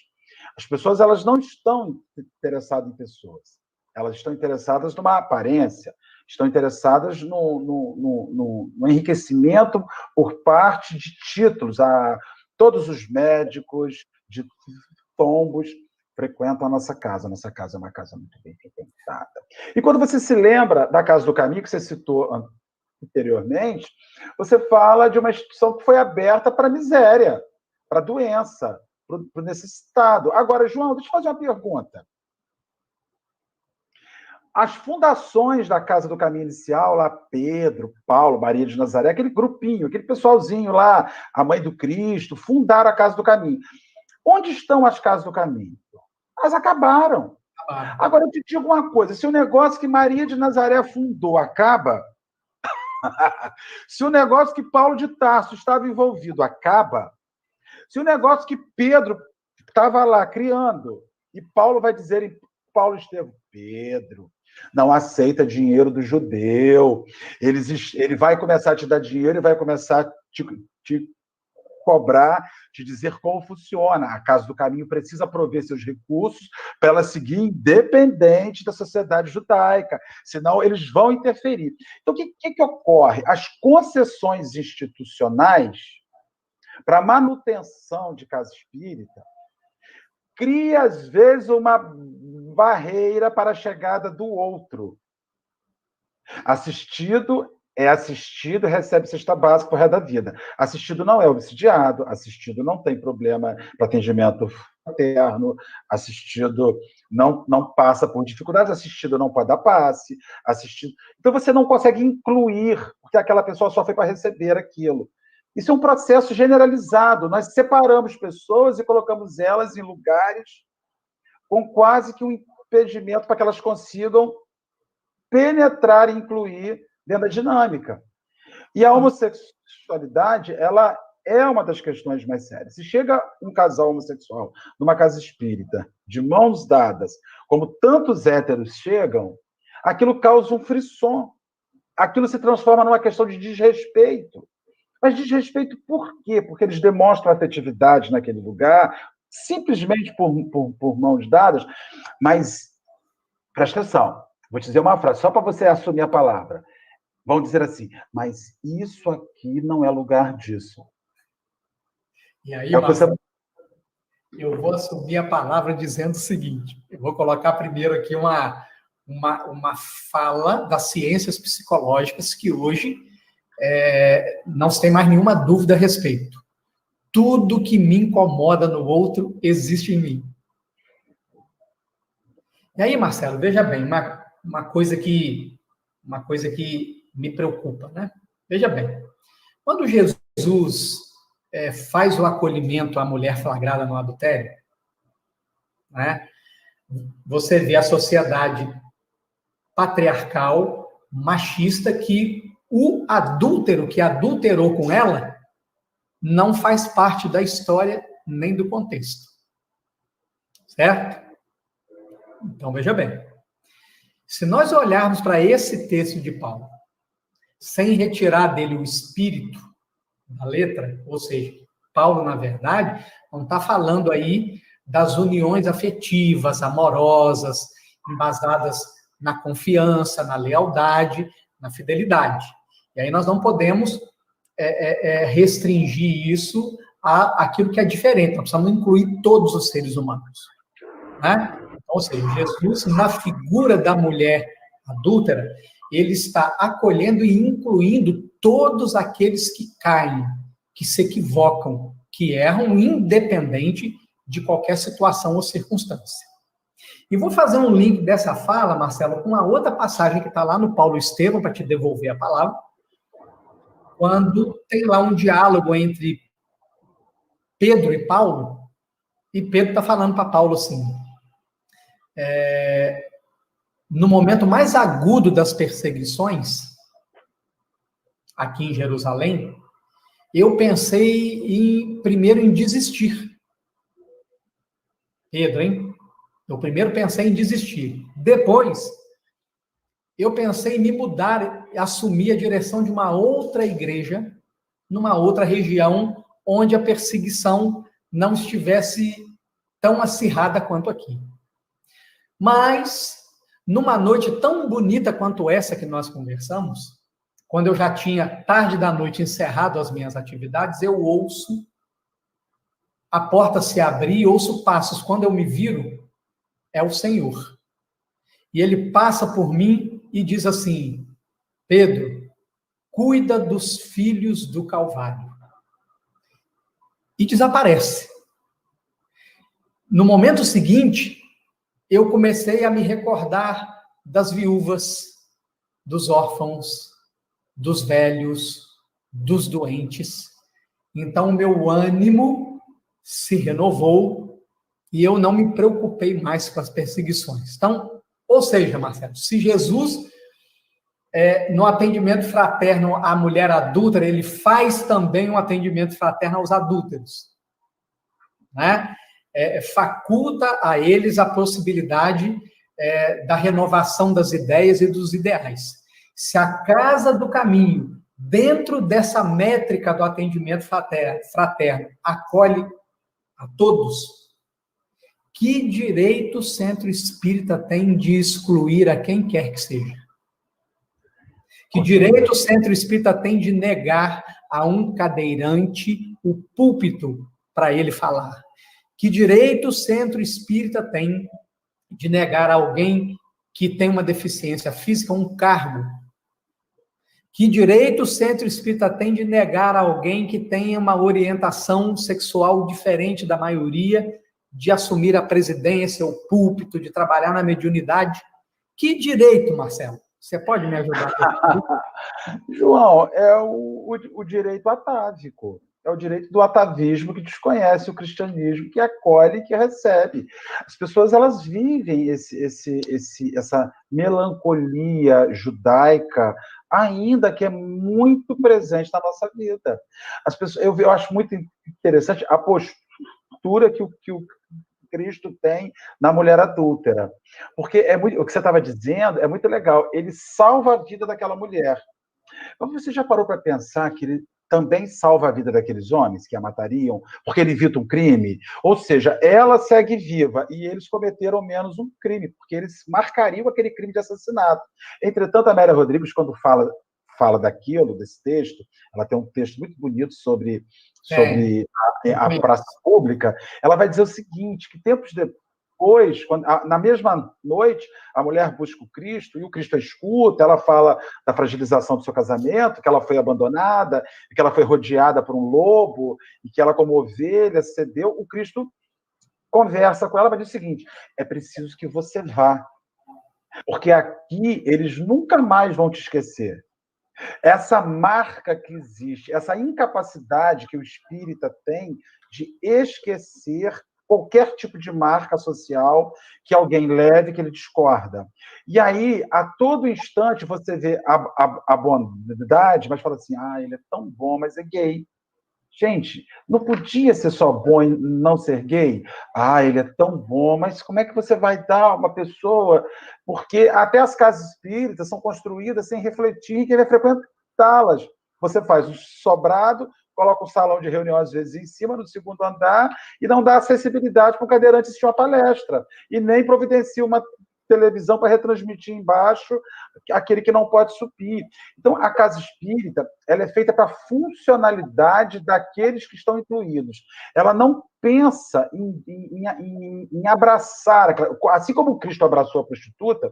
As pessoas, elas não estão interessadas em pessoas. Elas estão interessadas numa aparência, estão interessadas no enriquecimento por parte de títulos. Todos os médicos de tombos frequentam a nossa casa. A nossa casa é uma casa muito bem frequentada. E quando você se lembra da Casa do Caminho, que você citou anteriormente, você fala de uma instituição que foi aberta para a miséria, para a doença, para o necessitado. Agora, João, deixa eu fazer uma pergunta. As fundações da Casa do Caminho inicial, lá Pedro, Paulo, Maria de Nazaré, aquele grupinho, aquele pessoalzinho lá, a Mãe do Cristo, fundaram a Casa do Caminho. Onde estão as Casas do Caminho? Elas acabaram. Agora, eu te digo uma coisa, se o negócio que Maria de Nazaré fundou acaba, se o negócio que Paulo de Tarso estava envolvido acaba, se o negócio que Pedro estava lá criando, e Paulo vai dizer, Paulo esteve, Pedro, não aceita dinheiro do judeu, ele vai começar a te dar dinheiro e vai começar a te cobrar, te dizer como funciona. A Casa do Caminho precisa prover seus recursos para ela seguir independente da sociedade judaica, senão eles vão interferir. Então, o que ocorre? As concessões institucionais para manutenção de casa espírita cria, às vezes, uma barreira para a chegada do outro. Assistido é assistido, recebe cesta básica por resto da vida. Assistido não é obsidiado, assistido não tem problema para atendimento fraterno, assistido não passa por dificuldades, assistido não pode dar passe, assistido... Então, você não consegue incluir, porque aquela pessoa só foi para receber aquilo. Isso é um processo generalizado. Nós separamos pessoas e colocamos elas em lugares com quase que um impedimento para que elas consigam penetrar e incluir dentro da dinâmica. E a homossexualidade, ela é uma das questões mais sérias. Se chega um casal homossexual numa casa espírita, de mãos dadas, como tantos héteros chegam, aquilo causa um frisson. Aquilo se transforma numa questão de desrespeito. Mas desrespeito por quê? Porque eles demonstram afetividade naquele lugar, simplesmente por mãos dadas, mas, presta atenção, vou te dizer uma frase, só para você assumir a palavra. Vão dizer assim, mas isso aqui não é lugar disso. E aí, Marcelo, eu vou assumir a palavra dizendo o seguinte, eu vou colocar primeiro aqui uma fala das ciências psicológicas que hoje não se tem mais nenhuma dúvida a respeito. Tudo que me incomoda no outro existe em mim. E aí, Marcelo, veja bem, uma coisa que me preocupa, né? Veja bem, quando Jesus faz o acolhimento à mulher flagrada no adultério, né? Você vê a sociedade patriarcal, machista, que o adúltero que adulterou com ela não faz parte da história nem do contexto. Certo? Então, veja bem. Se nós olharmos para esse texto de Paulo, sem retirar dele o espírito da letra, ou seja, Paulo, na verdade, não está falando aí das uniões afetivas, amorosas, embasadas na confiança, na lealdade, na fidelidade. E aí nós não podemos restringir isso àquilo que é diferente. Nós precisamos incluir todos os seres humanos. Né? Ou seja, Jesus, na figura da mulher adúltera, ele está acolhendo e incluindo todos aqueles que caem, que se equivocam, que erram, independente de qualquer situação ou circunstância. E vou fazer um link dessa fala, Marcelo, com uma outra passagem que está lá no Paulo Estevão, para te devolver a palavra, quando tem lá um diálogo entre Pedro e Paulo, e Pedro está falando para Paulo assim, no momento mais agudo das perseguições, aqui em Jerusalém, eu pensei primeiro em desistir. Pedro, hein? Eu primeiro pensei em desistir. Depois, eu pensei em me mudar e assumir a direção de uma outra igreja, numa outra região, onde a perseguição não estivesse tão acirrada quanto aqui. Mas, numa noite tão bonita quanto essa que nós conversamos, quando eu já tinha, tarde da noite, encerrado as minhas atividades, eu ouço a porta se abrir, ouço passos. Quando eu me viro, é o Senhor. E ele passa por mim e diz assim, Pedro, cuida dos filhos do Calvário. E desaparece. No momento seguinte, eu comecei a me recordar das viúvas, dos órfãos, dos velhos, dos doentes. Então, meu ânimo se renovou e eu não me preocupei mais com as perseguições. Então, ou seja, Marcelo, se Jesus, no atendimento fraterno à mulher adúltera, ele faz também um atendimento fraterno aos adúlteros, né? Faculta a eles a possibilidade da renovação das ideias e dos ideais. Se a Casa do Caminho, dentro dessa métrica do atendimento fraterno, acolhe a todos, que direito o centro espírita tem de excluir a quem quer que seja? Que direito o centro espírita tem de negar a um cadeirante o púlpito para ele falar? Que direito o centro espírita tem de negar a alguém que tem uma deficiência física um cargo? Que direito o centro espírita tem de negar a alguém que tenha uma orientação sexual diferente da maioria, de assumir a presidência, o púlpito, de trabalhar na mediunidade? Que direito, Marcelo? Você pode me ajudar? João, é o direito atávico. É o direito do atavismo que desconhece o cristianismo, que acolhe, que recebe. As pessoas, elas vivem essa melancolia judaica, ainda que é muito presente na nossa vida. As pessoas, eu acho muito interessante a postura que o Cristo tem na mulher adúltera. Porque o que você estava dizendo é muito legal. Ele salva a vida daquela mulher. Mas você já parou para pensar que ele também salva a vida daqueles homens que a matariam, porque ele evita um crime? Ou seja, ela segue viva e eles cometeram menos um crime, porque eles marcariam aquele crime de assassinato. Entretanto, a Amélia Rodrigues, quando fala desse texto, ela tem um texto muito bonito sobre a praça pública, ela vai dizer o seguinte, que tempos depois, na mesma noite, a mulher busca o Cristo, e o Cristo a escuta, ela fala da fragilização do seu casamento, que ela foi abandonada, que ela foi rodeada por um lobo, e que ela, como ovelha, cedeu. O Cristo conversa com ela, vai dizer o seguinte, é preciso que você vá, porque aqui eles nunca mais vão te esquecer. Essa marca que existe, essa incapacidade que o espírita tem de esquecer qualquer tipo de marca social que alguém leve, que ele discorda. E aí, a todo instante, você vê a bondade, mas fala assim, ele é tão bom, mas é gay. Gente, não podia ser só bom e não ser gay? Ele é tão bom, mas como é que você vai dar uma pessoa... Porque até as casas espíritas são construídas sem refletir que ele vai frequentá-las. Você faz um sobrado, coloca um salão de reunião, às vezes, em cima, no segundo andar, e não dá acessibilidade para o cadeirante assistir uma palestra. E nem providencia uma televisão para retransmitir embaixo aquele que não pode subir. Então, a casa espírita, ela é feita para a funcionalidade daqueles que estão incluídos. Ela não pensa em abraçar, assim como o Cristo abraçou a prostituta,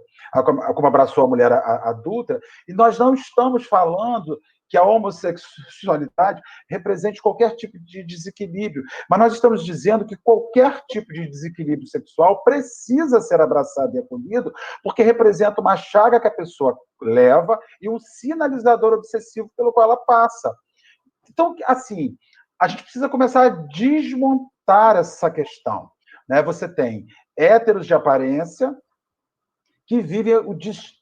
como abraçou a mulher adulta, e nós não estamos falando que a homossexualidade represente qualquer tipo de desequilíbrio, mas nós estamos dizendo que qualquer tipo de desequilíbrio sexual precisa ser abraçado e acolhido, porque representa uma chaga que a pessoa leva e um sinalizador obsessivo pelo qual ela passa. Então, assim, a gente precisa começar a desmontar essa questão, né? Você tem héteros de aparência que vivem o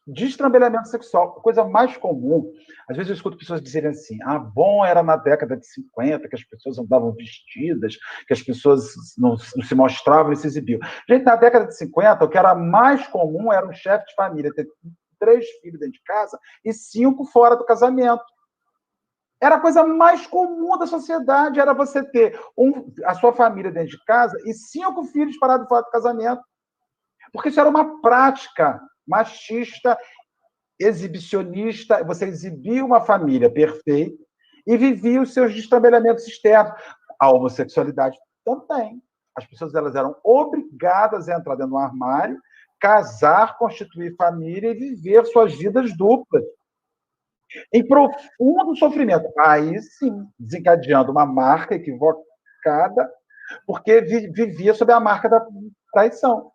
destrambelhamento sexual, a coisa mais comum. Às vezes eu escuto pessoas dizerem assim, bom era na década de 50, que as pessoas andavam vestidas, que as pessoas não se mostravam e se exibiam. Gente, na década de 50, o que era mais comum era um chefe de família ter 3 filhos dentro de casa e 5 fora do casamento. Era a coisa mais comum da sociedade, era você ter a sua família dentro de casa e 5 filhos parados fora do casamento. Porque isso era uma prática machista, exibicionista, você exibia uma família perfeita e vivia os seus destrambelhamentos externos. A homossexualidade também. As pessoas elas eram obrigadas a entrar dentro de um armário, casar, constituir família e viver suas vidas duplas. Em profundo sofrimento. Aí sim, desencadeando uma marca equivocada, porque vivia sob a marca da traição.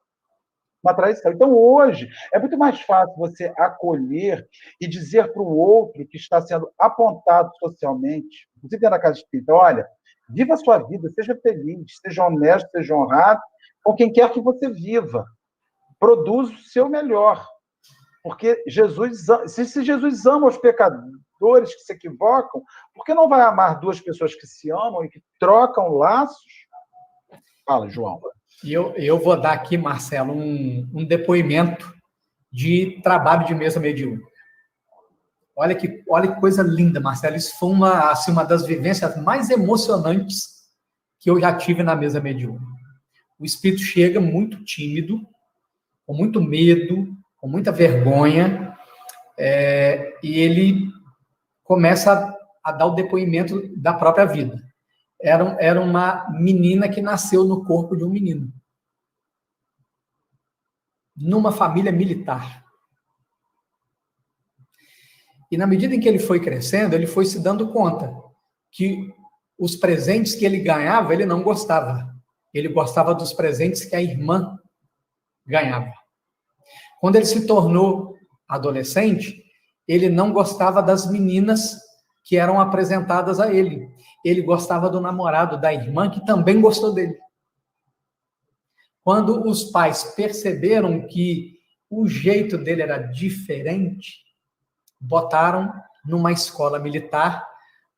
Uma traição. Então, hoje, é muito mais fácil você acolher e dizer para o outro que está sendo apontado socialmente, inclusive dentro da casa espírita, olha, viva a sua vida, seja feliz, seja honesto, seja honrado, com quem quer que você viva. Produza o seu melhor. Porque Jesus, se Jesus ama os pecadores que se equivocam, por que não vai amar 2 pessoas que se amam e que trocam laços? Fala, João. E eu vou dar aqui, Marcelo, um depoimento de trabalho de mesa mediúnica. Olha que coisa linda, Marcelo. Isso foi uma das vivências mais emocionantes que eu já tive na mesa mediúnica. O espírito chega muito tímido, com muito medo, com muita vergonha, e ele começa a dar o depoimento da própria vida. Era uma menina que nasceu no corpo de um menino. Numa família militar. E na medida em que ele foi crescendo, ele foi se dando conta que os presentes que ele ganhava, ele não gostava. Ele gostava dos presentes que a irmã ganhava. Quando ele se tornou adolescente, ele não gostava das meninas que eram apresentadas a ele. Ele gostava do namorado da irmã, que também gostou dele. Quando os pais perceberam que o jeito dele era diferente, botaram numa escola militar,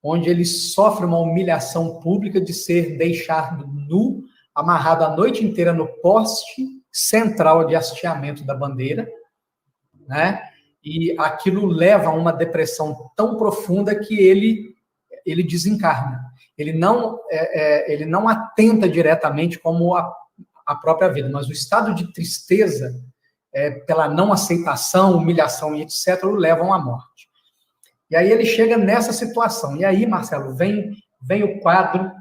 onde ele sofre uma humilhação pública de ser deixado nu, amarrado a noite inteira no poste central de hasteamento da bandeira, né? E aquilo leva a uma depressão tão profunda que ele desencarna. Ele não atenta diretamente como a própria vida, mas o estado de tristeza, pela não aceitação, humilhação e etc., o levam à morte. E aí ele chega nessa situação. E aí, Marcelo, vem o quadro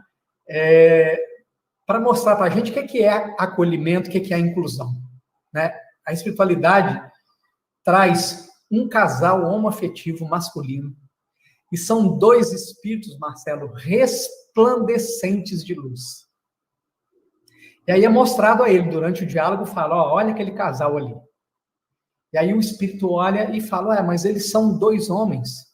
para mostrar para a gente o que é acolhimento, o que é inclusão. Né? A espiritualidade traz um casal homoafetivo masculino, e são 2 espíritos, Marcelo, resplandecentes de luz. E aí é mostrado a ele, durante o diálogo, fala, olha aquele casal ali. E aí o espírito olha e fala, mas eles são 2 homens.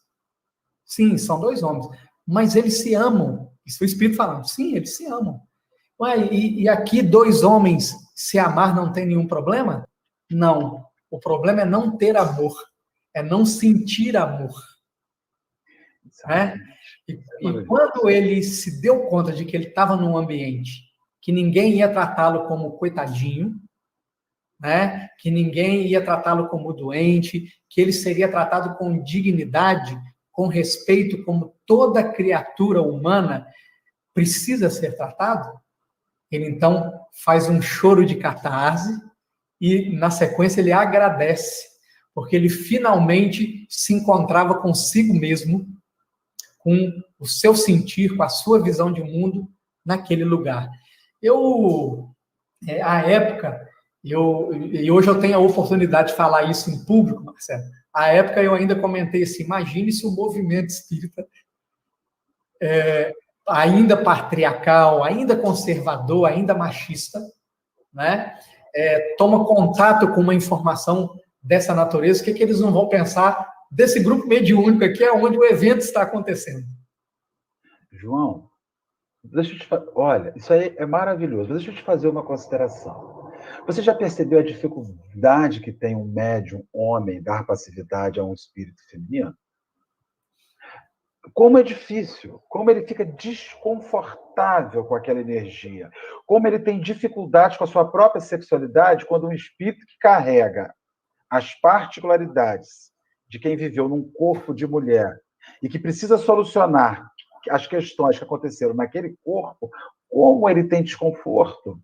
Sim, são 2 homens. Mas eles se amam. Isso é o espírito falando, sim, eles se amam. Ué, e aqui 2 homens se amar não tem nenhum problema? Não. O problema é não ter amor. É não sentir amor. Né? E quando ele se deu conta de que ele estava num ambiente que ninguém ia tratá-lo como coitadinho, né? Que ninguém ia tratá-lo como doente, que ele seria tratado com dignidade, com respeito, como toda criatura humana precisa ser tratado, ele então faz um choro de catarse e, na sequência, ele agradece, porque ele finalmente se encontrava consigo mesmo, com o seu sentir, com a sua visão de mundo naquele lugar. À época, e hoje eu tenho a oportunidade de falar isso em público, Marcelo, à época eu ainda comentei assim, imagine se o movimento espírita, ainda patriarcal, ainda conservador, ainda machista, né, toma contato com uma informação dessa natureza, o que eles não vão pensar desse grupo mediúnico aqui, é onde o evento está acontecendo. João, olha, isso aí é maravilhoso. Deixa eu te fazer uma consideração. Você já percebeu a dificuldade que tem um médium homem dar passividade a um espírito feminino? Como é difícil, como ele fica desconfortável com aquela energia, como ele tem dificuldade com a sua própria sexualidade quando um espírito que carrega as particularidades de quem viveu num corpo de mulher e que precisa solucionar as questões que aconteceram naquele corpo, como ele tem desconforto.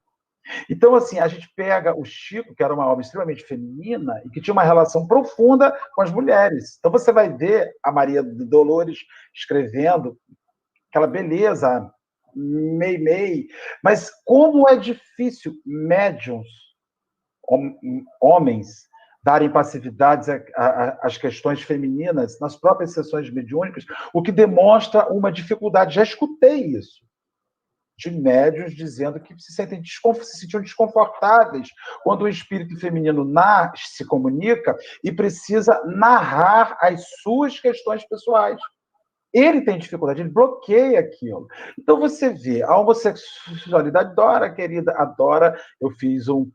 Então, assim, a gente pega o Chico, que era uma alma extremamente feminina e que tinha uma relação profunda com as mulheres. Então, você vai ver a Maria de Dolores escrevendo aquela beleza, mei, mas como é difícil médiums, homens, darem passividades às questões femininas nas próprias sessões mediúnicas, o que demonstra uma dificuldade. Já escutei isso de médiuns dizendo que se sentiam desconfortáveis quando o espírito feminino se comunica e precisa narrar as suas questões pessoais. Ele tem dificuldade, ele bloqueia aquilo. Então você vê, a homossexualidade, Dora, querida, adora, eu fiz um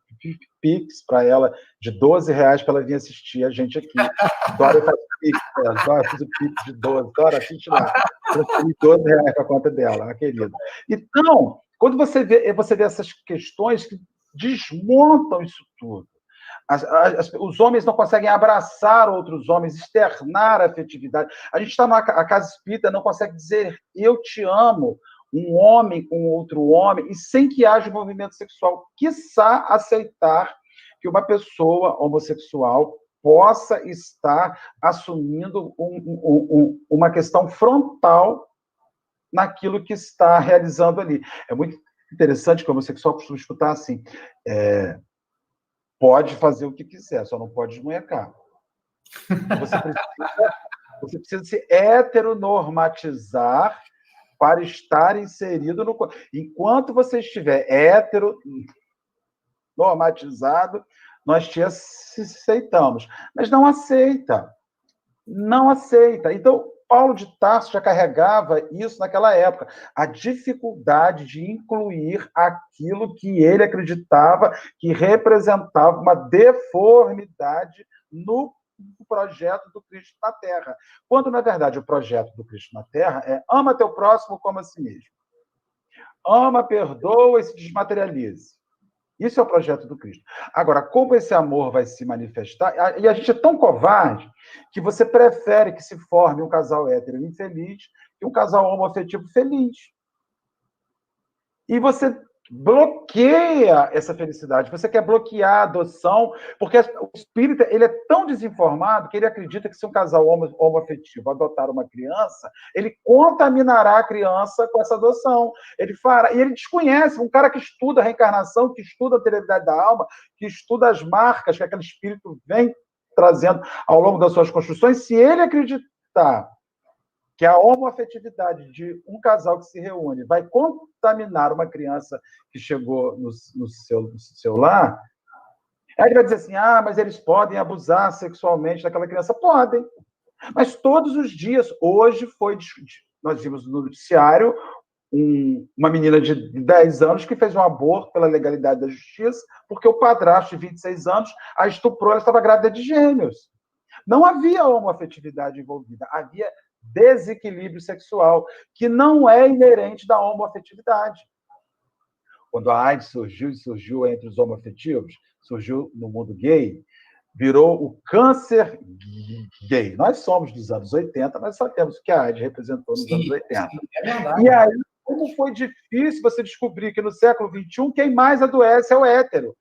pix para ela de R$12 para ela vir assistir a gente aqui. Dora faz pix, Dora fiz o pix de 12, Dora, assiste lá. Eu transferi R$12 para a conta dela, a querida. Então, quando você vê essas questões que desmontam isso tudo, os homens não conseguem abraçar outros homens, externar a afetividade. A gente está na casa espírita, não consegue dizer eu te amo, um homem com outro homem, e sem que haja movimento sexual. Quiçá aceitar que uma pessoa homossexual possa estar assumindo uma questão frontal naquilo que está realizando ali. É muito interessante que o homossexual costuma escutar assim, pode fazer o que quiser, só não pode esmunhecar. Você precisa se heteronormatizar para estar inserido no... Enquanto você estiver heteronormatizado, nós te aceitamos. Mas não aceita. Não aceita. Então, Paulo de Tarso já carregava isso naquela época, a dificuldade de incluir aquilo que ele acreditava que representava uma deformidade no projeto do Cristo na Terra. Quando, na verdade, o projeto do Cristo na Terra é ama teu próximo como a si mesmo. Ama, perdoa e se desmaterialize. Isso é o projeto do Cristo. Agora, como esse amor vai se manifestar? E a gente é tão covarde que você prefere que se forme um casal hétero infeliz que um casal homoafetivo feliz. E você bloqueia essa felicidade. Você quer bloquear a adoção, porque o espírita ele é tão desinformado que ele acredita que se um casal homoafetivo adotar uma criança, ele contaminará a criança com essa adoção. Ele fará, e ele desconhece, um cara que estuda a reencarnação, que estuda a alteridade da alma, que estuda as marcas que aquele espírito vem trazendo ao longo das suas construções, se ele acreditar que a homoafetividade de um casal que se reúne vai contaminar uma criança que chegou no seu lar, aí ele vai dizer assim, mas eles podem abusar sexualmente daquela criança. Podem. Mas todos os dias, hoje nós vimos no noticiário uma menina de 10 anos que fez um aborto pela legalidade da justiça, porque o padrasto de 26 anos a estuprou, ela estava grávida de gêmeos. Não havia homoafetividade envolvida, havia desequilíbrio sexual, que não é inerente da homoafetividade. Quando a AIDS surgiu entre os homoafetivos, surgiu no mundo gay, virou o câncer gay. Nós somos dos anos 80, nós sabemos o que a AIDS representou nos anos 80. Sim, é verdade. E aí, como foi difícil você descobrir que no século XXI, quem mais adoece é o hétero.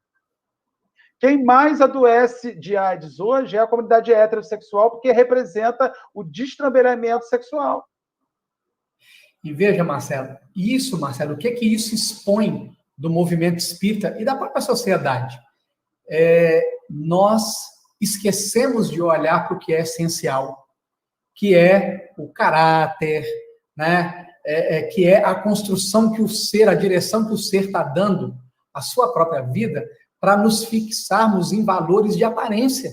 Quem mais adoece de AIDS hoje é a comunidade heterossexual, porque representa o destrambelhamento sexual. E veja, Marcelo, o que isso expõe do movimento espírita e da própria sociedade? Nós esquecemos de olhar para o que é essencial, que é o caráter, né? Que é a construção que o ser, a direção que o ser está dando à sua própria vida, para nos fixarmos em valores de aparência,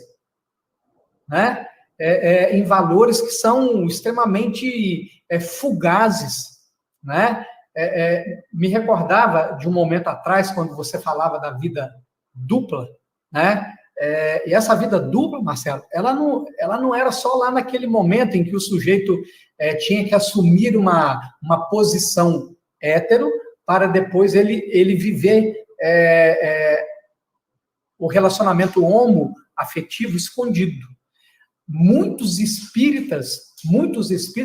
né? Em valores que são extremamente fugazes, né? Me recordava de um momento atrás, quando você falava da vida dupla, né? E essa vida dupla, Marcelo, ela não era só lá naquele momento em que o sujeito tinha que assumir uma posição hétero para depois ele viver o relacionamento homoafetivo escondido. Muitos espíritas,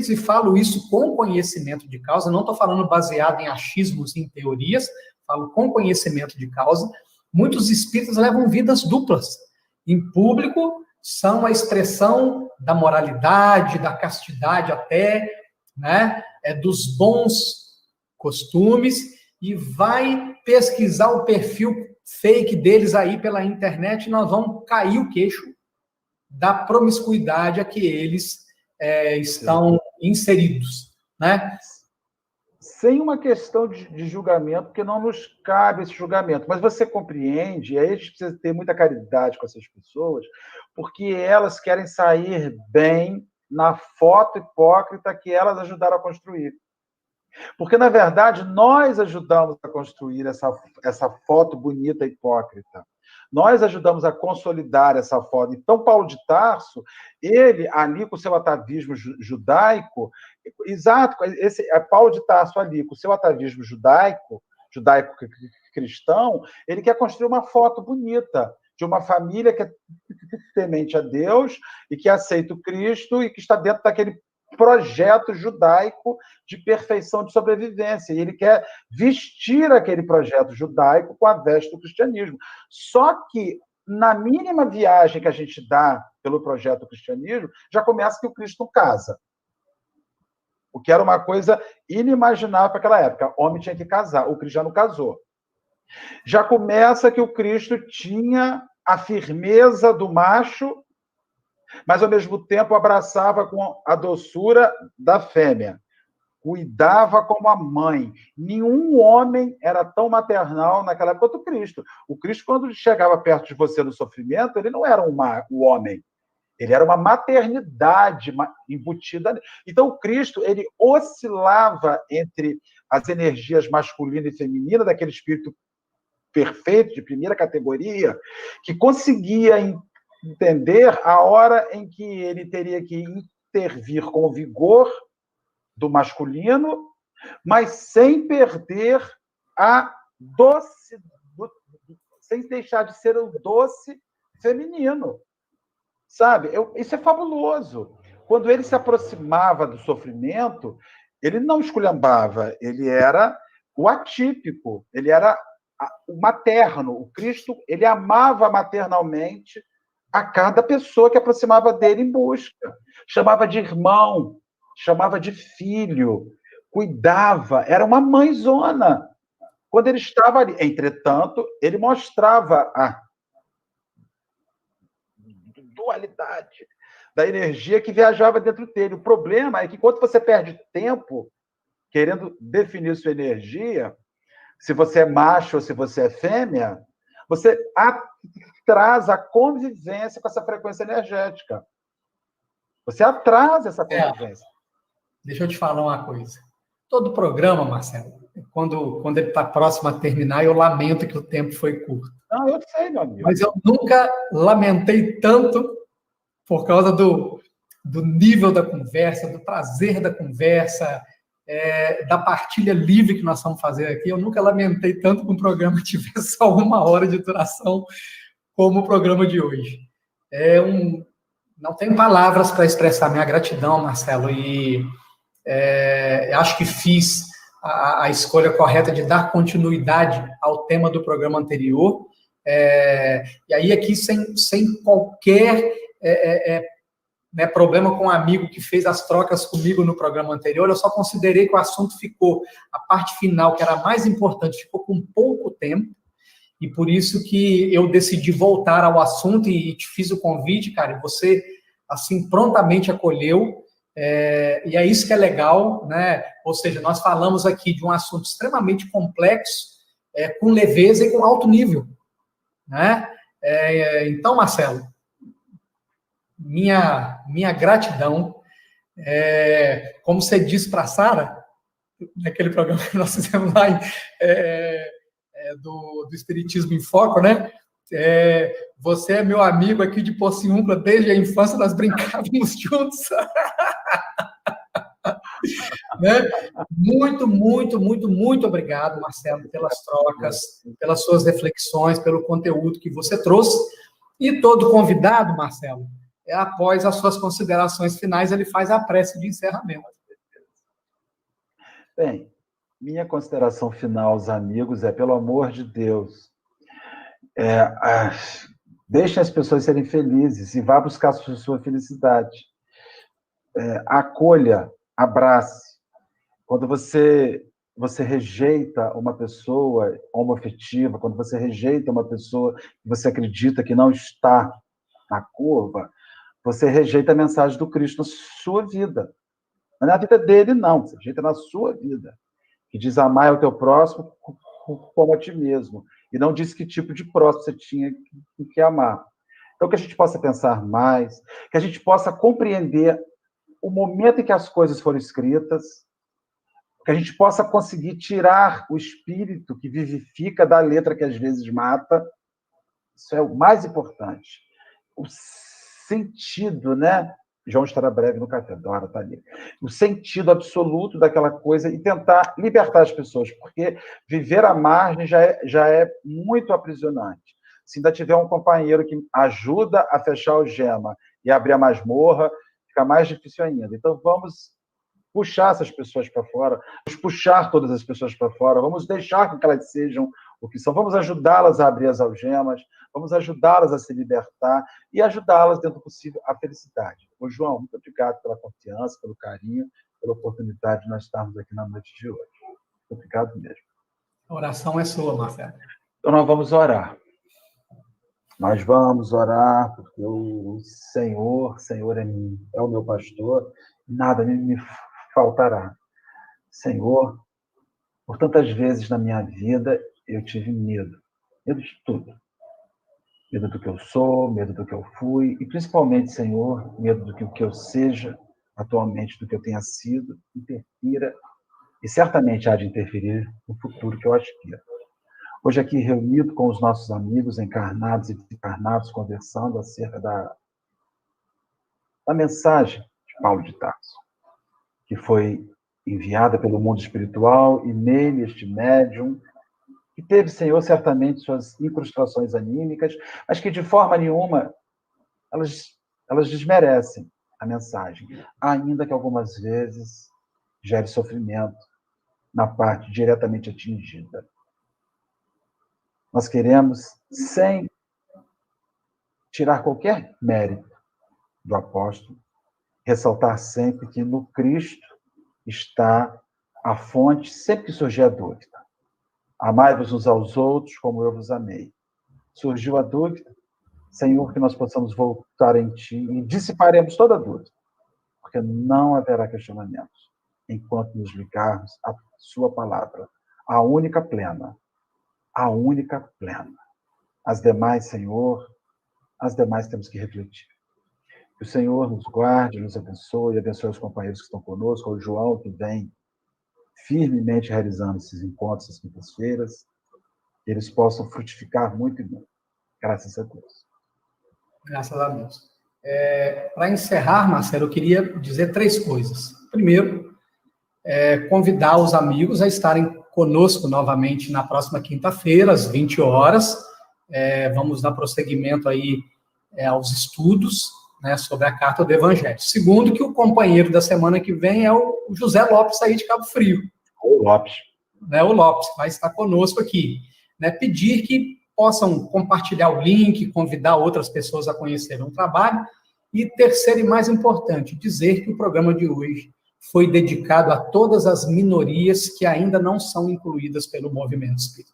e falo isso com conhecimento de causa, não estou falando baseado em achismos, em teorias, falo com conhecimento de causa, muitos espíritas levam vidas duplas. Em público, são a expressão da moralidade, da castidade até, né? Dos bons costumes, e vai pesquisar o perfil fake deles aí pela internet, e nós vamos cair o queixo da promiscuidade a que eles estão inseridos, né? Sem uma questão de julgamento, porque não nos cabe esse julgamento. Mas você compreende, e aí a gente precisa ter muita caridade com essas pessoas, porque elas querem sair bem na foto hipócrita que elas ajudaram a construir. Porque, na verdade, nós ajudamos a construir essa foto bonita hipócrita. Nós ajudamos a consolidar essa foto. Então, Paulo de Tarso, ele, ali com o seu atavismo judaico, exato, Paulo de Tarso ali com o seu atavismo judaico-cristão, ele quer construir uma foto bonita de uma família que é temente a Deus e que aceita o Cristo e que está dentro daquele projeto judaico de perfeição de sobrevivência. E ele quer vestir aquele projeto judaico com a veste do cristianismo. Só que, na mínima viagem que a gente dá pelo projeto do cristianismo, já começa que o Cristo não casa. O que era uma coisa inimaginável para aquela época. O homem tinha que casar, o Cristo já não casou. Já começa que o Cristo tinha a firmeza do macho, mas, ao mesmo tempo, abraçava com a doçura da fêmea. Cuidava como a mãe. Nenhum homem era tão maternal naquela época quanto o Cristo. O Cristo, quando chegava perto de você no sofrimento, ele não era o homem. Ele era uma maternidade embutida. Então, o Cristo, ele oscilava entre as energias masculina e feminina, daquele espírito perfeito, de primeira categoria, que conseguia entender a hora em que ele teria que intervir com o vigor do masculino, mas sem perder a doce, sem deixar de ser o doce feminino. Sabe? Isso é fabuloso. Quando ele se aproximava do sofrimento, ele não esculhambava, ele era o atípico, ele era o materno. O Cristo, ele amava maternalmente a cada pessoa que aproximava dele em busca. Chamava de irmão, chamava de filho, cuidava, era uma mãezona. Quando ele estava ali, entretanto, ele mostrava a dualidade da energia que viajava dentro dele. O problema é que, quando você perde tempo querendo definir sua energia, se você é macho ou se você é fêmea, você atrasa a convivência com essa frequência energética. Você atrasa essa convivência. Deixa eu te falar uma coisa. Todo programa, Marcelo, quando ele está próximo a terminar, eu lamento que o tempo foi curto. Não, eu sei, meu amigo. Mas eu nunca lamentei tanto por causa do nível da conversa, do prazer da conversa, da partilha livre que nós vamos fazer aqui. Eu nunca lamentei tanto que um programa tivesse só 1 hora de duração como o programa de hoje. Não tenho palavras para expressar minha gratidão, Marcelo, e acho que fiz a escolha correta de dar continuidade ao tema do programa anterior, E aí aqui sem qualquer né, problema com um amigo que fez as trocas comigo no programa anterior, eu só considerei que o assunto ficou, a parte final, que era a mais importante, ficou com pouco tempo, e por isso que eu decidi voltar ao assunto e te fiz o convite, cara, e você, assim, prontamente acolheu, e é isso que é legal, né? Ou seja, nós falamos aqui de um assunto extremamente complexo, com leveza e com alto nível, né? Então, Marcelo, minha gratidão, como você disse para a Sara, naquele programa que nós fizemos lá do Espiritismo em Foco, né? Você é meu amigo aqui de Porciúncula, desde a infância nós brincávamos juntos. Né? Muito, muito, muito, muito obrigado, Marcelo, pelas trocas, pelas suas reflexões, pelo conteúdo que você trouxe. E todo convidado, Marcelo, após as suas considerações finais, ele faz a prece de encerramento. Bem, minha consideração final aos amigos pelo amor de Deus, deixem as pessoas serem felizes e vá buscar a sua felicidade. Acolha, abrace. Quando você rejeita uma pessoa homoafetiva, quando você rejeita uma pessoa que você acredita que não está na curva, você rejeita a mensagem do Cristo na sua vida. Não é na vida dele, não. Você rejeita na sua vida. Que diz amar o teu próximo como a ti mesmo. E não diz que tipo de próximo você tinha que amar. Então, que a gente possa pensar mais, que a gente possa compreender o momento em que as coisas foram escritas, que a gente possa conseguir tirar o espírito que vivifica da letra que às vezes mata. Isso é o mais importante. O sentido, né? João estará breve no café, Dora está ali. O sentido absoluto daquela coisa e tentar libertar as pessoas, porque viver à margem já é muito aprisionante. Se ainda tiver um companheiro que ajuda a fechar o gema e abrir a masmorra, fica mais difícil ainda. Então, vamos puxar essas pessoas para fora, vamos puxar todas as pessoas para fora, vamos deixar que elas sejam o que são, vamos ajudá-las a abrir as algemas, vamos ajudá-las a se libertar e ajudá-las, dentro do possível, à felicidade. Ô, João, muito obrigado pela confiança, pelo carinho, pela oportunidade de nós estarmos aqui na noite de hoje. Muito obrigado mesmo. A oração é sua, Marcelo. Então, nós vamos orar. Nós vamos orar, porque o Senhor é o meu pastor, nada me faltará. Senhor, por tantas vezes na minha vida eu tive medo de tudo. Medo do que eu sou, medo do que eu fui, e principalmente, Senhor, medo do que eu seja atualmente, do que eu tenha sido, interfira, e certamente há de interferir no futuro que eu aspiro. Hoje aqui reunido com os nossos amigos encarnados e desencarnados, conversando acerca da mensagem de Paulo de Tarso, que foi enviada pelo mundo espiritual, e nele este médium, que teve, Senhor, certamente suas incrustações anímicas, mas que de forma nenhuma elas desmerecem a mensagem, ainda que algumas vezes gere sofrimento na parte diretamente atingida. Nós queremos, sem tirar qualquer mérito do apóstolo, ressaltar sempre que no Cristo está a fonte, sempre que surgir a dúvida. Amai-vos uns aos outros como eu vos amei. Surgiu a dúvida, Senhor, que nós possamos voltar em Ti e dissiparemos toda a dúvida, porque não haverá questionamentos enquanto nos ligarmos à Sua palavra, a única plena. A única plena. As demais, Senhor, as demais temos que refletir. Que o Senhor nos guarde, nos abençoe, abençoe os companheiros que estão conosco, o João, que vem firmemente realizando esses encontros, essas quintas-feiras, que eles possam frutificar muito e muito. Graças a Deus. Graças a Deus. Para encerrar, Marcelo, eu queria dizer 3 coisas. Primeiro, convidar os amigos a estarem conosco novamente na próxima quinta-feira, às 20 horas. Vamos dar prosseguimento aí aos estudos, né, sobre a Carta do Evangelho. Segundo, que o companheiro da semana que vem é o José Lopes, aí de Cabo Frio. O Lopes. O Lopes vai estar conosco aqui. Né, pedir que possam compartilhar o link, convidar outras pessoas a conhecerem o trabalho. E terceiro e mais importante, dizer que o programa de hoje foi dedicado a todas as minorias que ainda não são incluídas pelo movimento espírita.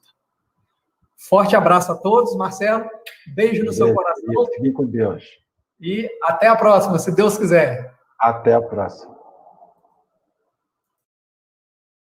Forte abraço a todos, Marcelo. Beijo no seu coração. Fiquem com Deus. E até a próxima, se Deus quiser. Até a próxima.